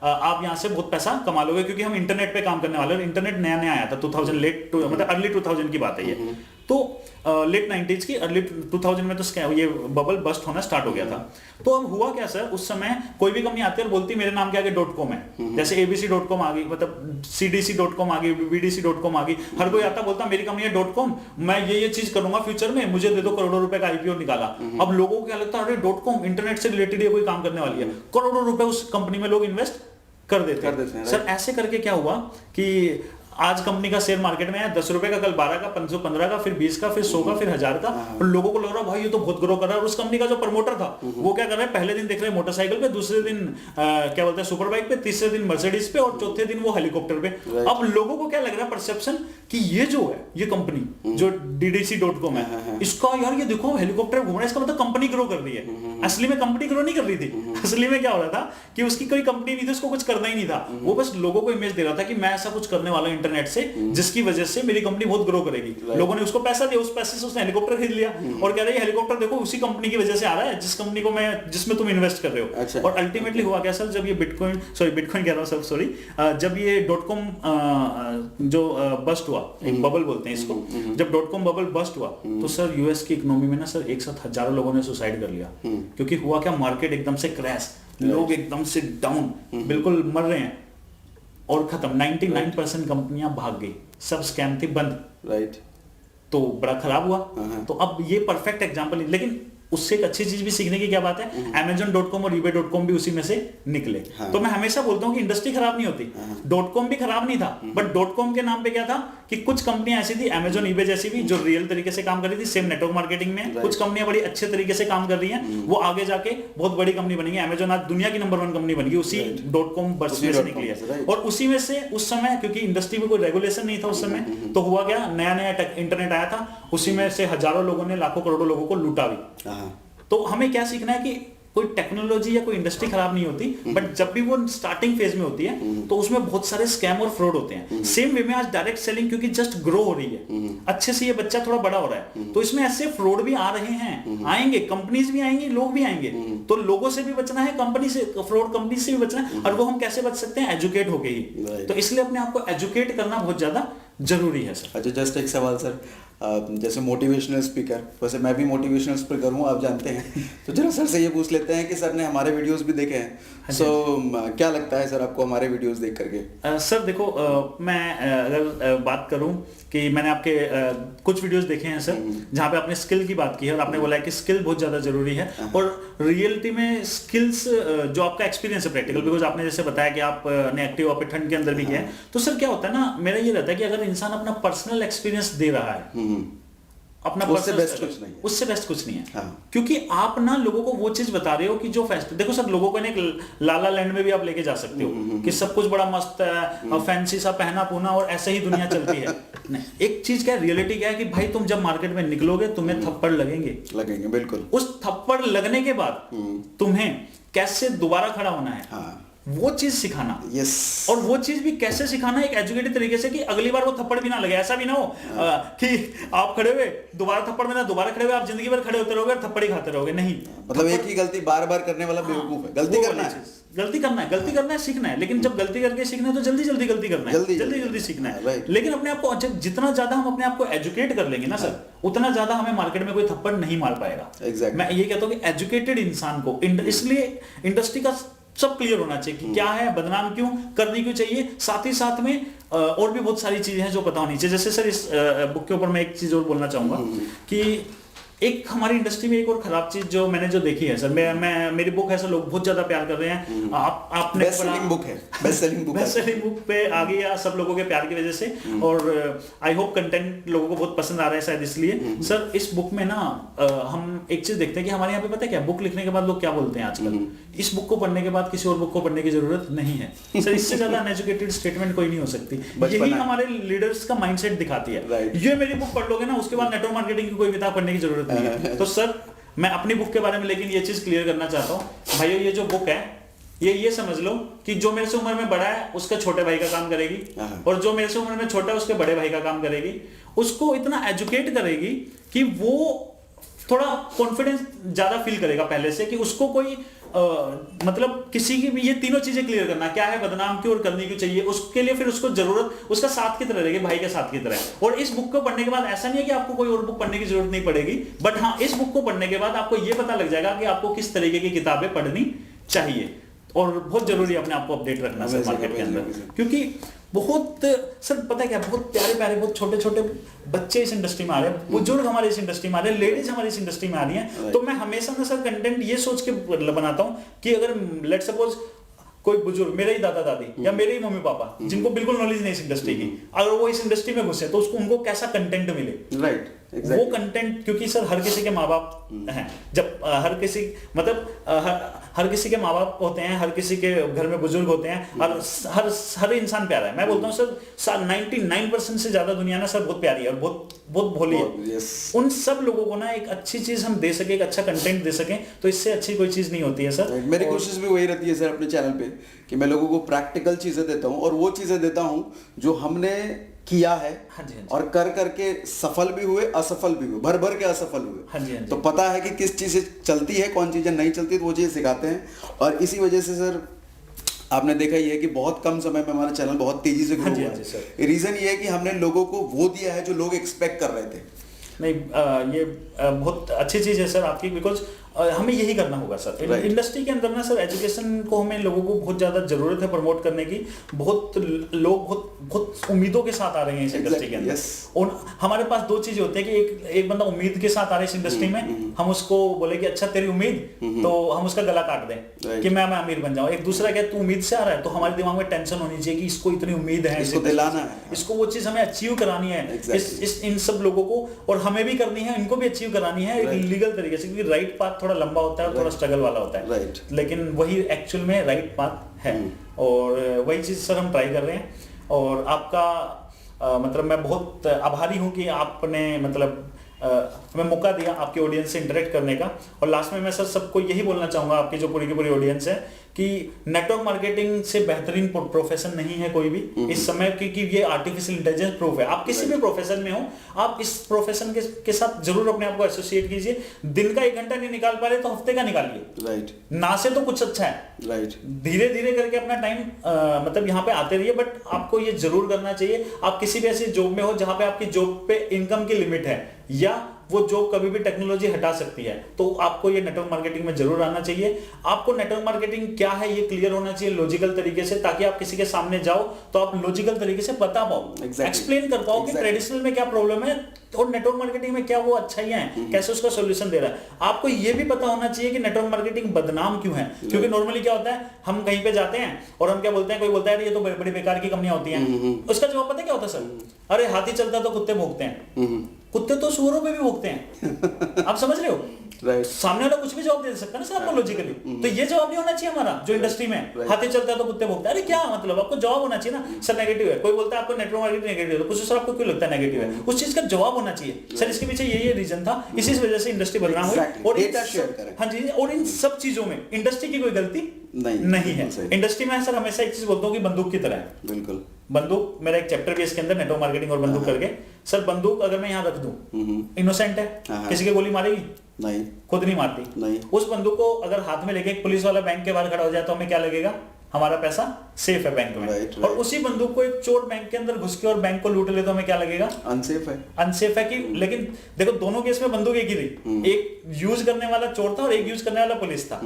आप यहाँ से बहुत पैसा कमा लोगे, क्योंकि हम इंटरनेट पे काम करने वाले हैं। इंटरनेट नया नया आया था, 2000 मतलब अर्ली 2000 की बात है ये, तो लेट 90s की अर्ली 2000 में तो ये बबल बस्ट होना स्टार्ट हो गया था। तो अब हुआ क्या सर, उस समय कोई भी कंपनी आती है और बोलती मेरे नाम के आगे .com है, जैसे abc.com आ गई, मतलब cdc.com आ गई, bdc.com आ गई, हर कोई आता बोलता मेरी कंपनी है .com, मैं ये चीज करूंगा फ्यूचर में, मुझे दे दो, करोड़ों रुपए का आईपीओ निकाला। अब लोगों को क्या लगता है, अरे .com इंटरनेट से रिलेटेड ये कोई काम करने वाली है, करोड़ों रुपए उस कंपनी में लोग इन्वेस्ट कर देते हैं। सर ऐसे करके क्या हुआ कि आज कंपनी का शेयर मार्केट में है 10 रुपए का, कल 12 का, 515 का, फिर 20 का, फिर 100 का, फिर 1000 का, और लोगों को लग रहा भाई ये तो बहुत ग्रो कर रहा है। और उस कंपनी का जो प्रमोटर था वो क्या कर रहा है, पहले दिन देख रहे हैं मोटरसाइकिल पे, दूसरे दिन क्या बोलते हैं सुपर बाइक पे, तीसरे दिन मर्सिडीज पे और चौथे दिन वो हेलीकॉप्टर पे। अब लोगों को क्या लग रहा है परसेप्शन कि ये जो है ये कंपनी जो DDC.com है, इसका यार ये देखो हेलीकॉप्टर घूम रहा है, इसका मतलब कंपनी ग्रो कर रही है। असली में कंपनी ग्रो नहीं कर रही थी, असली में क्या हो रहा था कि उसकी कोई कंपनी नहीं थी, उसको कुछ करना ही नहीं था, वो बस लोगों को इमेज दे रहा था कि मैं ऐसा कुछ करने वाला हूं इंटरनेट से जिसकी वजह से मेरी कंपनी बहुत ग्रो करेगी। लोगों ने उसको पैसा दिया, उस पैसे से उसने हेलीकॉप्टर खरीद लिया और कह रहा है हेलीकॉप्टर देखो उसी कंपनी की वजह से आ रहा है जिस कंपनी को मैं जिसमें तुम इन्वेस्ट कर रहे हो। अच्छा। और अल्टीमेटली हुआ क्या सर, जब ये बिटकॉइन कह रहा हूं सर, सॉरी, जब ये .com जो बस्ट हुआ, एक बबल बोलते हैं इसको, जब .com बबल बस्ट हुआ तो सर यूएस की इकोनॉमी में ना सर एक साथ हजारों लोगों ने सुसाइड कर लिया, क्योंकि हुआ क्या, मार्केट एकदम से क्रैश, लोग एकदम से डाउन, बिल्कुल मर रहे हैं और खत्म। 99% कंपनियां भाग गई, सब स्कैम थी, बंद। राइट। तो बड़ा खराब हुआ। तो अब ये परफेक्ट एग्जांपल, लेकिन उससे एक अच्छी चीज भी सीखने की क्या बात है, Amazon.com और eBay.com भी उसी में से निकले। तो मैं हमेशा बोलता हूं कि इंडस्ट्री खराब नहीं होती, .com भी खराब नहीं था, बट .com के नाम पे क्या था कि कुछ कंपनियां ऐसी थी, Amazon, eBay जैसी भी, जो रियल तरीके से काम कर रही थी, सेम नेटवर्क मार्केटिंग में। कुछ कंपनियां बड़ी अच्छे तरीके से काम कर रही हैं, वो आगे जाके बहुत बड़ी कंपनी बनेंगी। Amazon आज दुनिया की नंबर 1 कंपनी बन गई, उसी .com बर्स्ट में से निकली है। और उसी में से उस समय, क्योंकि इंडस्ट्री में कोई रेगुलेशन नहीं था उस समय, तो हुआ क्या, नया नया इंटरनेट आया था, उसी में से हजारों लोगों ने लाखों करोड़ों लोगों को लूटा भी। तो हमें क्या सीखना है कि कोई टेक्नोलॉजी या कोई इंडस्ट्री खराब नहीं होती, बट जब भी वो स्टार्टिंग फेज में होती है तो उसमें बहुत सारे स्कैम और फ्रॉड होते हैं। सेम वे में आज डायरेक्ट सेलिंग क्योंकि जस्ट ग्रो हो रही है, अच्छे से ये बच्चा थोड़ा बड़ा हो रहा है, तो इसमें ऐसे फ्रॉड भी आ रहे हैं, आएंगे, कंपनीज भी आएंगी, लोग भी आएंगे। तो लोगों से भी बचना है, कंपनी से, फ्रॉड कंपनी से भी बचना है, और वो हम कैसे बच सकते हैं, एजुकेट होके ही। तो इसलिए अपने आप को एजुकेट करना बहुत ज्यादा जरूरी है सर। अच्छा, जस्ट एक सवाल सर, जैसे मोटिवेशनल स्पीकर, वैसे मैं भी मोटिवेशनल स्पीकर हूँ, आप जानते हैं, तो जरा सर से ये पूछ लेते हैं कि सर ने हमारे वीडियोस भी देखे हैं, क्या लगता है सर आपको हमारे वीडियोस देख करके? सर देखो, मैं अगर बात करूं कि मैंने आपके कुछ वीडियोस देखे हैं सर, जहां पे आपने स्किल की बात की है और आपने बोला है कि स्किल बहुत ज्यादा जरूरी है, और रियलिटी में स्किल्स जो आपका एक्सपीरियंस है प्रैक्टिकल, बिकॉज आपने जैसे बताया कि आपने एक्टिव ऑपरेट ठंड के अंदर भी किया है, तो सर क्या होता है ना, मेरा ये रहता है कि अगर इंसान अपना पर्सनल एक्सपीरियंस दे रहा है, अपना उससे बेस्ट कुछ नहीं है, उससे बेस्ट कुछ नहीं है। क्योंकि आप ना लोगों को वो चीज बता रहे हो कि जो फेस्ट, देखो सर, लोगों को एक लाला लैंड में भी आप लेके जा सकते हो कि सब कुछ बड़ा मस्त है, फैंसी सा पहना पुना और ऐसे ही दुनिया चलती है। नहीं, एक चीज क्या है, रियलिटी क्या है कि भाई तुम जब मार्केट में निकलोगे तुम्हें थप्पड़ लगेंगे, बिल्कुल। उस थप्पड़ लगने के बाद तुम्हें कैसे दोबारा खड़ा होना है, वो चीज सिखाना। यस। और वो चीज भी कैसे सिखाना, एक एजुकेटेड तरीके से कि अगली बार वो थप्पड़ भी ना लगे। ऐसा भी ना हो कि आप खड़े हुए दोबारा थप्पड़ में ना, दोबारा खड़े हुए आप जिंदगी भर खड़े होते रहोगे और थप्पड़ ही खाते रहोगे। नहीं, मतलब एक ही गलती बार बार करने वाला बेवकूफ है। गलती करना है, सीखना है, लेकिन जब गलती करके सीखना है तो जल्दी गलती करना है, जल्दी सीखना है। लेकिन अपने आप को जितना ज्यादा हम अपने आप को एजुकेट कर लेंगे ना सर, उतना ज्यादा हमें मार्केट में कोई थप्पड़ नहीं मार पाएगा। मैं ये कहता हूँ कि एजुकेटेड इंसान को, इसलिए इंडस्ट्री का सब क्लियर होना चाहिए कि क्या है, बदनाम क्यों करनी क्यों चाहिए, साथ ही साथ में और भी बहुत सारी चीजें हैं जो पता होनी चाहिए। जैसे सर इस बुक के ऊपर मैं एक चीज और बोलना चाहूंगा कि एक हमारी इंडस्ट्री में एक और खराब चीज जो मैंने जो देखी है सर, मैं मेरी बुक है सर, लोग बहुत ज्यादा प्यार कर रहे हैं। आपने बेस्ट सेलिंग बुक है, बेस्ट सेलिंग बुक पे आ गई है सब लोगों के प्यार की वजह से, और आई होप कंटेंट लोगों को बहुत पसंद आ रहा है शायद इसलिए। सर इस बुक में ना हम एक चीज देखते हैं कि हमारे यहाँ पे पता है क्या, बुक लिखने के बाद लोग क्या बोलते हैं आजकल, इस बुक को पढ़ने के बाद किसी और बुक को पढ़ने की जरूरत नहीं है। सर इससे ज्यादा अनएजुकेटेड स्टेटमेंट कोई नहीं हो सकती। यही हमारे लीडर्स का माइंडसेट दिखाती है। ये मेरी बुक पढ़ लोगे ना, उसके बाद नेटवर्क मार्केटिंग की कोई किताब पढ़ने की जरूरत नहीं है। तो सर मैं अपनी बुक के बारे में लेकिन ये चीज क्लियर करना चाहता हूँ भाइयों, ये जो बुक है ये समझ लो कि जो मेरे से उम्र में बड़ा है उसका छोटे भाई का काम करेगी, और जो मेरे से उम्र में छोटा है उसके बड़े भाई का काम करेगी। उसको इतना एजुकेट करेगी कि वो थोड़ा कॉन्फिडेंस ज्यादा फील करेगा पहले से, कि उसको कोई मतलब किसी की भी ये तीनों चीजें क्लियर करना, क्या है, बदनाम क्यों और करनी क्यों चाहिए, उसके लिए फिर उसको जरूरत उसका साथ की तरह रहेगी, भाई के साथ की तरह। और इस बुक को पढ़ने के बाद ऐसा नहीं है कि आपको कोई और बुक पढ़ने की जरूरत नहीं पड़ेगी, बट हाँ इस बुक को पढ़ने के बाद आपको ये पता लग जाएगा कि आपको किस तरीके की किताबें पढ़नी चाहिए। और बहुत जरूरी है अपने आप को अपडेट रखना सर मार्केट के अंदर, क्योंकि बहुत सर पता है क्या, बहुत प्यारे प्यारे बहुत छोटे छोटे बच्चे इस इंडस्ट्री में आ रहे हैं, बुजुर्ग हमारे इस इंडस्ट्री में आ रहे हैं, लेडीज हमारी इस इंडस्ट्री में आ रही हैं। तो मैं हमेशा ना सर कंटेंट ये सोच के बनाता हूँ कि अगर लेट सपोज कोई बुजुर्ग, मेरे ही दादा दादी या मेरे ही मम्मी पापा जिनको बिल्कुल नॉलेज नहीं इस इंडस्ट्री की, अगर वो इस इंडस्ट्री में घुसे तो उसको उनको कैसा कंटेंट मिले, राइट वो कंटेंट, क्योंकि सर हर किसी के माँ बाप हैं, जब हर किसी मतलब हर किसी के माँ बाप होते हैं, हर किसी के घर में बुजुर्ग होते हैं, और हर इंसान प्यारा है। मैं बोलता हूँ सर 99% से ज्यादा दुनिया ना सर बहुत प्यारी है और बहुत बहुत भोली है। उन सब लोगों को ना एक अच्छी चीज हम दे सके, एक अच्छा कंटेंट दे सकें, तो इससे अच्छी कोई चीज नहीं होती है सर। मेरी कोशिश भी वही रहती है सर अपने चैनल पे कि मैं लोगों को प्रैक्टिकल चीजें देता हूँ, और वो चीजें देता हूँ जो हमने किया है। हाँ जी, हाँ जी। और कर करके सफल भी हुए, असफल भी हुए, भर भर के असफल हुए। हाँ जी, हाँ जी। तो पता है कि किस चीज़ चलती है, कौन चीज़ें नहीं चलती, तो वो चीज़ सिखाते हैं। और इसी वजह से सर आपने देखा ही है कि बहुत कम समय में हमारा चैनल बहुत तेजी से ग्रो हुआ है। रीजन ये है कि हमने लोगों को वो दिया है जो लोग एक्सपेक्ट कर रहे थे। नहीं ये बहुत अच्छी चीज है सर आपकी, बिकॉज हमें यही करना होगा सर। इंडस्ट्री के अंदर ना सर एजुकेशन को हमें लोगों को बहुत ज्यादा जरूरत है प्रमोट करने की। बहुत लोग बहुत उम्मीदों के साथ आ रहे हैं इस इंडस्ट्री के अंदर, और हमारे पास दो चीजें होती है कि एक बंदा उम्मीद के साथ आ रहा है इस इंडस्ट्री में, हम उसको बोले कि अच्छा तेरी उम्मीद, तो हम उसका गला काट दें कि मैं अमीर बन जाऊं। एक दूसरा क्या, तू उम्मीद से आ रहा है तो हमारे दिमाग में टेंशन होनी चाहिए कि इसको इतनी उम्मीद है, इसको दिलाना है, इसको वो चीज हमें अचीव करानी है इन सब लोगों को, और हमें भी करनी है, इनको भी अचीव करानी है एक लीगल तरीके से, क्योंकि राइट पाथ थोड़ा लंबा होता है और थोड़ा स्ट्रगल वाला होता है, लेकिन वही एक्चुअल में राइट पाथ है। और वही चीज सर हम ट्राई कर रहे हैं। और आपका मतलब मैं बहुत आभारी हूं कि आपने मतलब हमें मौका दिया आपके ऑडियंस से इंटरेक्ट करने का। और लास्ट में मैं सर सबको यही बोलना चाहूंगा, आपकी जो पूरी की पूरी ऑडियंस है, कि नेटवर्क मार्केटिंग से बेहतरीन प्रोफेशन नहीं है कोई भी इस समय, क्योंकि ये आर्टिफिशियल इंटेलिजेंस प्रूफ है। आप किसी भी प्रोफेशन में हो, आप इस प्रोफेशन के साथ जरूर अपने आप को एसोसिएट कीजिए। दिन का 1 घंटा नहीं निकाल पा रहे तो हफ्ते का निकालिए, राइट ना से तो कुछ अच्छा है, राइट। धीरे धीरे करके अपना टाइम मतलब यहाँ पे आते रहिए, बट आपको ये जरूर करना चाहिए। आप किसी भी ऐसी जॉब में हो जहां पे आपकी जॉब पे इनकम की लिमिट है, या वो जॉब कभी भी टेक्नोलॉजी हटा सकती है, तो आपको ये नेटवर्क मार्केटिंग में जरूर आना चाहिए। आपको नेटवर्क मार्केटिंग क्या है ये क्लियर होना चाहिए लॉजिकल तरीके से, ताकि आप किसी के सामने जाओ तो आप लॉजिकल तरीके से बता पाओ, एक्सप्लेन कर पाओ कि ट्रेडिशनल में क्या प्रॉब्लम है और नेटवर्क मार्केटिंग में क्या वो अच्छाइयां हैं, कैसे उसका सॉल्यूशन दे रहा है। आपको ये भी पता होना चाहिए कि नेटवर्क मार्केटिंग बदनाम क्यों है, क्योंकि नॉर्मली क्या होता है, हम कहीं पे जाते हैं और हम क्या बोलते हैं, कोई बोलता है ये तो बड़ी बेकार की कंपनियां होती हैं, उसका जवाब पता है क्या होता है सर, अरे हाथी चलता तो कुत्ते भौंकते हैं, कुत्ते तो सूअरों पे भी भौंकते हैं। आप समझ रहे हो, राइट। सामने वाला कुछ भी जवाब दे सकता है ना सर आपको लॉजिकली, तो ये जवाब नहीं होना चाहिए हमारा जो इंडस्ट्री में हाथी चलता है तो कुत्ते भौंकते हैं। अरे क्या मतलब, आपको जवाब होना चाहिए ना सर नेगेटिव है, कोई बोलता है आपको नेटवर्क मार्केटिंग नेगेटिव है, तो कुछ सर आपको क्यों लगता है नेगेटिव है, उस चीज का जवाब होना चाहिए सर। इसके पीछे ये रीजन था, इसी वजह से इंडस्ट्री बदनाम हुई। और हाँ जी, और इन सब चीजों में इंडस्ट्री की कोई गलती नहीं है। इंडस्ट्री में सर हमेशा एक चीज बोलता हूँ कि बंदूक की तरह है, बिल्कुल बंदूक। मेरा एक चैप्टर भी इसके अंदर नेटवर्क मार्केटिंग और बंदूक करके। सर बंदूक अगर मैं यहाँ रख दूं, इनोसेंट है, किसी के गोली मारेगी नहीं, खुद नहीं मारती नहीं। उस बंदूक को अगर हाथ में लेके एक पुलिस वाला बैंक के बाहर खड़ा हो जाए तो हमें क्या लगेगा हमारा पैसा सेफ है बैंक में। Right, और उसी बंदूक को एक चोर बैंक के अंदर घुस के और बैंक को लूट ले तो हमें क्या लगेगा? अनसेफ है। अनसेफ है कि, लेकिन देखो दोनों केस में बंदूक एक ही थी, एक यूज करने वाला चोर था और एक यूज करने वाला पुलिस था।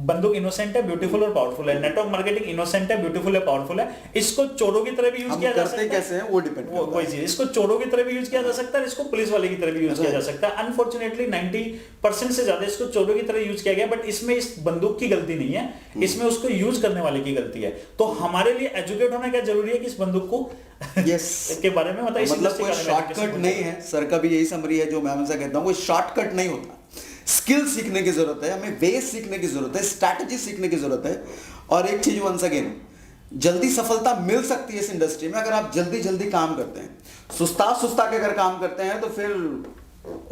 बंदूक इनोसेंट है, ब्यूटीफुल और पावरफुल है। नेटवर्क मार्केटिंग इनोसेंट है, ब्यूटीफुल है, पावरफुल है। इसको चोरों की तरह भी यूज किया जा सकता है, कैसे हैं वो डिपेंड करता है। कोई चीज इसको चोरों की तरह भी यूज किया जा सकता है, इसको पुलिस वाले की तरह भी यूज किया जा सकता है। अनफॉर्चुनेटली 90% से ज्यादा इसको चोरों की तरह यूज किया गया, बट इसमें इस बंदूक की गलती नहीं है, इसमें उसको यूज करने वाले की गलती है। तो हमारे लिए एजुकेट होना क्या जरूरी है कि इस बंदूक को के बारे में मतलब कोई शॉर्टकट नहीं है। सर का भी यही समरी है जो मैं हमेशा कहता हूँ, कोई शॉर्टकट नहीं होता। स्किल सीखने की जरूरत है, हमें वे सीखने की जरूरत है, स्ट्रैटेजी सीखने की जरूरत है। और एक चीज वंस अगेन, जल्दी सफलता मिल सकती है इस इंडस्ट्री में अगर आप जल्दी जल्दी काम करते हैं। सुस्ता के अगर काम करते हैं तो फिर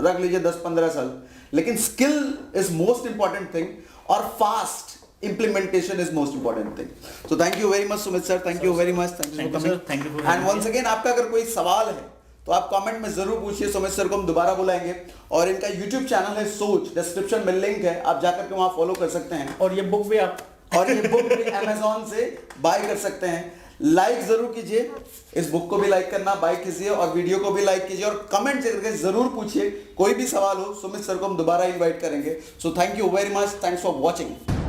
रख लीजिए 10-15 साल, लेकिन skill is most important thing और fast implementation is most important thing. So thank you very much Sumit sir, thank you very much, thank you for coming. Thank you for and once again आपका अगर कोई सवाल है तो आप कमेंट में जरूर पूछिए, सुमित सर को हम दोबारा बुलाएंगे। और इनका YouTube चैनल है सोच, डिस्क्रिप्शन में लिंक है, आप जाकर के वहां फॉलो कर सकते हैं। और ये बुक भी आप भी Amazon से बाय कर सकते हैं। लाइक जरूर कीजिए, इस बुक को भी लाइक करना, बाय कीजिए और वीडियो को भी लाइक कीजिए और कमेंट करके जरूर पूछिए। कोई भी सवाल हो सुमित सर को हम दोबारा इनवाइट करेंगे। So thank you very much, thanks for watching.